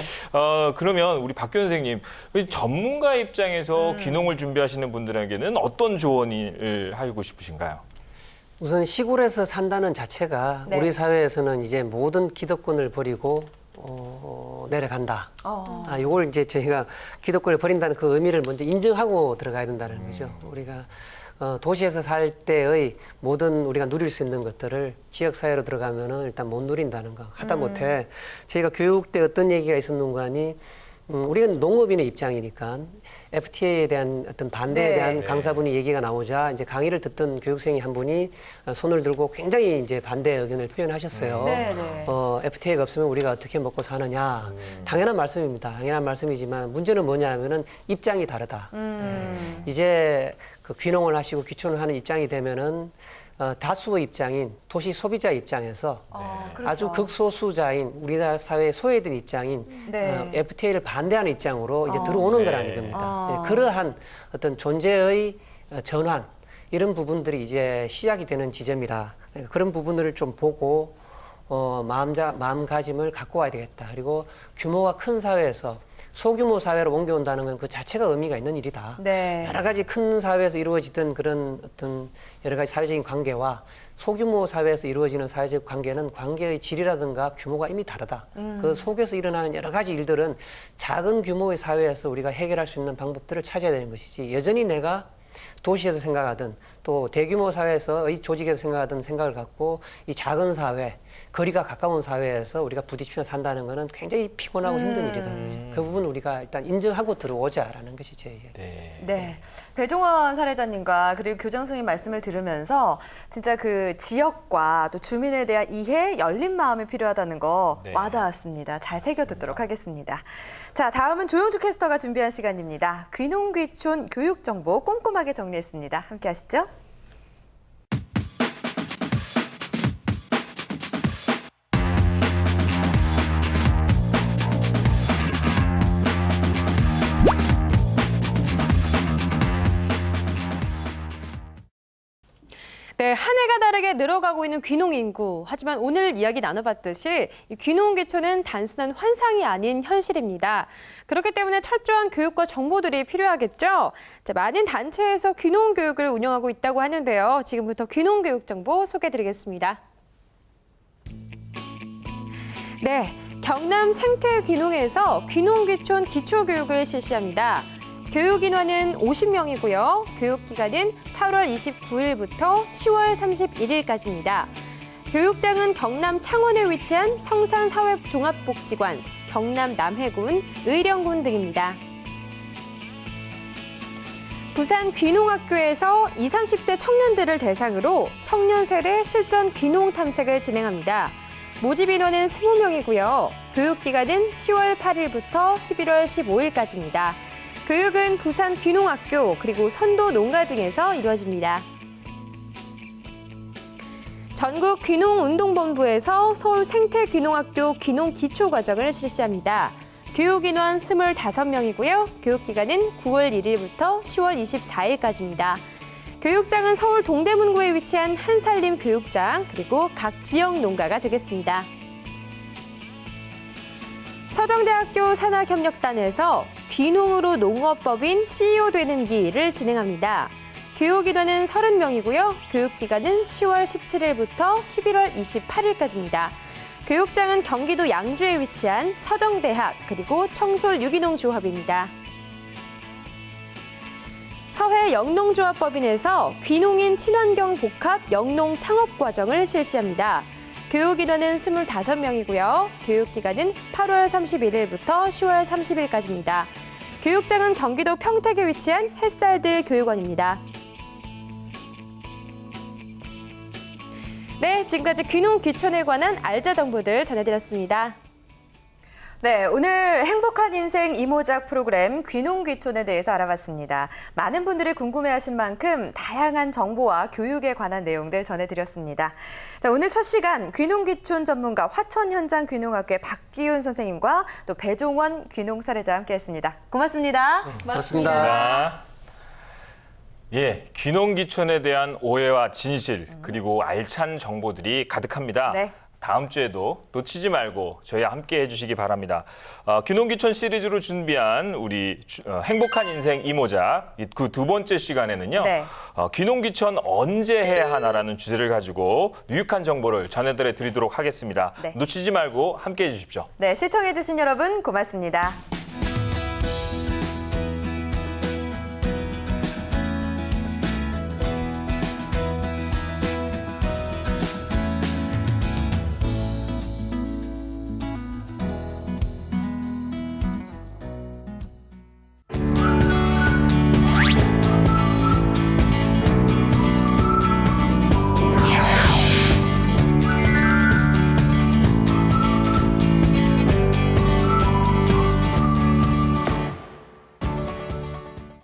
그러면 우리 박교 선생님, 전문가 입장에서 귀농을 준비하시는 분들에게는 어떤 조언을 하고 싶으신가요? 우선 시골에서 산다는 자체가 네. 우리 사회에서는 이제 모든 기득권을 버리고 내려간다. 이걸 이제 저희가 기득권을 버린다는 그 의미를 먼저 인정하고 들어가야 된다는 거죠. 우리가 도시에서 살 때의 모든 우리가 누릴 수 있는 것들을 지역 사회로 들어가면은 일단 못 누린다는 거. 하다못해 저희가 교육 때 어떤 얘기가 있었는가 하니 우리가 농업인의 입장이니까 FTA에 대한 어떤 반대에 네. 대한 강사분이 얘기가 나오자 이제 강의를 듣던 교육생이 한 분이 손을 들고 굉장히 이제 반대 의견을 표현하셨어요. 네, 네. FTA가 없으면 우리가 어떻게 먹고 사느냐. 당연한 말씀입니다. 당연한 말씀이지만 문제는 뭐냐면은 입장이 다르다. 이제 그 귀농을 하시고 귀촌을 하는 입장이 되면은 다수의 입장인 도시 소비자 입장에서 그렇죠. 아주 극소수자인 우리나라 사회의 소외된 입장인 네. FTA를 반대하는 입장으로 이제 들어오는 네. 거라는 겁니다. 그러한 어떤 존재의 전환 이런 부분들이 이제 시작이 되는 지점이다. 그러니까 그런 부분을 좀 보고 마음가짐을 갖고 와야 되겠다. 그리고 규모가 큰 사회에서 소규모 사회로 옮겨온다는 건 그 자체가 의미가 있는 일이다. 네. 여러 가지 큰 사회에서 이루어지던 그런 어떤 여러 가지 사회적인 관계와 소규모 사회에서 이루어지는 사회적 관계는 관계의 질이라든가 규모가 이미 다르다. 그 속에서 일어나는 여러 가지 일들은 작은 규모의 사회에서 우리가 해결할 수 있는 방법들을 찾아야 되는 것이지 여전히 내가 도시에서 생각하든 또 대규모 사회에서의 조직에서 생각하던 생각을 갖고 이 작은 사회, 거리가 가까운 사회에서 우리가 부딪히며 산다는 것은 굉장히 피곤하고 힘든 일이라는 거죠. 그 부분 우리가 일단 인정하고 들어오자라는 것이 제 얘기예요. 네. 네. 배종원 사례자님과 그리고 교장 선생님 말씀을 들으면서 진짜 그 지역과 또 주민에 대한 이해, 열린 마음이 필요하다는 거 네. 와닿았습니다. 잘 새겨듣도록 하겠습니다. 자, 다음은 조영주 캐스터가 준비한 시간입니다. 귀농귀촌 교육 정보 꼼꼼하게 정리했습니다. 함께 하시죠. 네, 한 해가 다르게 늘어가고 있는 귀농 인구. 하지만 오늘 이야기 나눠봤듯이 이 귀농 귀촌은 단순한 환상이 아닌 현실입니다. 그렇기 때문에 철저한 교육과 정보들이 필요하겠죠. 자, 많은 단체에서 귀농 교육을 운영하고 있다고 하는데요. 지금부터 귀농 교육 정보 소개해드리겠습니다. 네, 경남 생태 귀농에서 귀농 귀촌 기초 교육을 실시합니다. 교육 인원은 50명이고요. 교육 기간은 8월 29일부터 10월 31일까지입니다. 교육장은 경남 창원에 위치한 성산사회종합복지관, 경남 남해군, 의령군 등입니다. 부산 귀농학교에서 20, 30대 청년들을 대상으로 청년 세대 실전 귀농 탐색을 진행합니다. 모집 인원은 20명이고요. 교육 기간은 10월 8일부터 11월 15일까지입니다. 교육은 부산 귀농학교 그리고 선도 농가 등에서 이루어집니다. 전국 귀농운동본부에서 서울 생태귀농학교 귀농 기초과정을 실시합니다. 교육 인원 25명이고요. 교육 기간은 9월 1일부터 10월 24일까지입니다. 교육장은 서울 동대문구에 위치한 한살림 교육장 그리고 각 지역 농가가 되겠습니다. 서정대학교 산학협력단에서 귀농으로 농업법인 CEO 되는 기를 진행합니다. 교육 인원은 30명이고요. 교육 기간은 10월 17일부터 11월 28일까지입니다. 교육장은 경기도 양주에 위치한 서정대학 그리고 청솔 유기농 조합입니다. 서해 영농조합법인에서 귀농인 친환경 복합 영농 창업 과정을 실시합니다. 교육 인원은 25명이고요. 교육 기간은 8월 31일부터 10월 30일까지입니다. 교육장은 경기도 평택에 위치한 햇살들 교육원입니다. 네, 지금까지 귀농 귀촌에 관한 알짜 정보들 전해드렸습니다. 네, 오늘 행복한 인생 이모작 프로그램 귀농귀촌에 대해서 알아봤습니다. 많은 분들이 궁금해하신 만큼 다양한 정보와 교육에 관한 내용들 전해드렸습니다. 자, 오늘 첫 시간 귀농귀촌 전문가 화천현장 귀농학교의 박기훈 선생님과 또 배종원 귀농 사례자와 함께했습니다. 고맙습니다. 고맙습니다. 예, 귀농귀촌에 대한 오해와 진실 그리고 알찬 정보들이 가득합니다. 네. 다음 주에도 놓치지 말고 저희와 함께 해주시기 바랍니다. 귀농귀촌 시리즈로 준비한 우리 행복한 인생 이모작 그 두 번째 시간에는요. 네. 귀농귀촌 언제 해야 하나라는 주제를 가지고 유익한 정보를 전해드리도록 하겠습니다. 네. 놓치지 말고 함께 해주십시오. 네, 시청해주신 여러분 고맙습니다.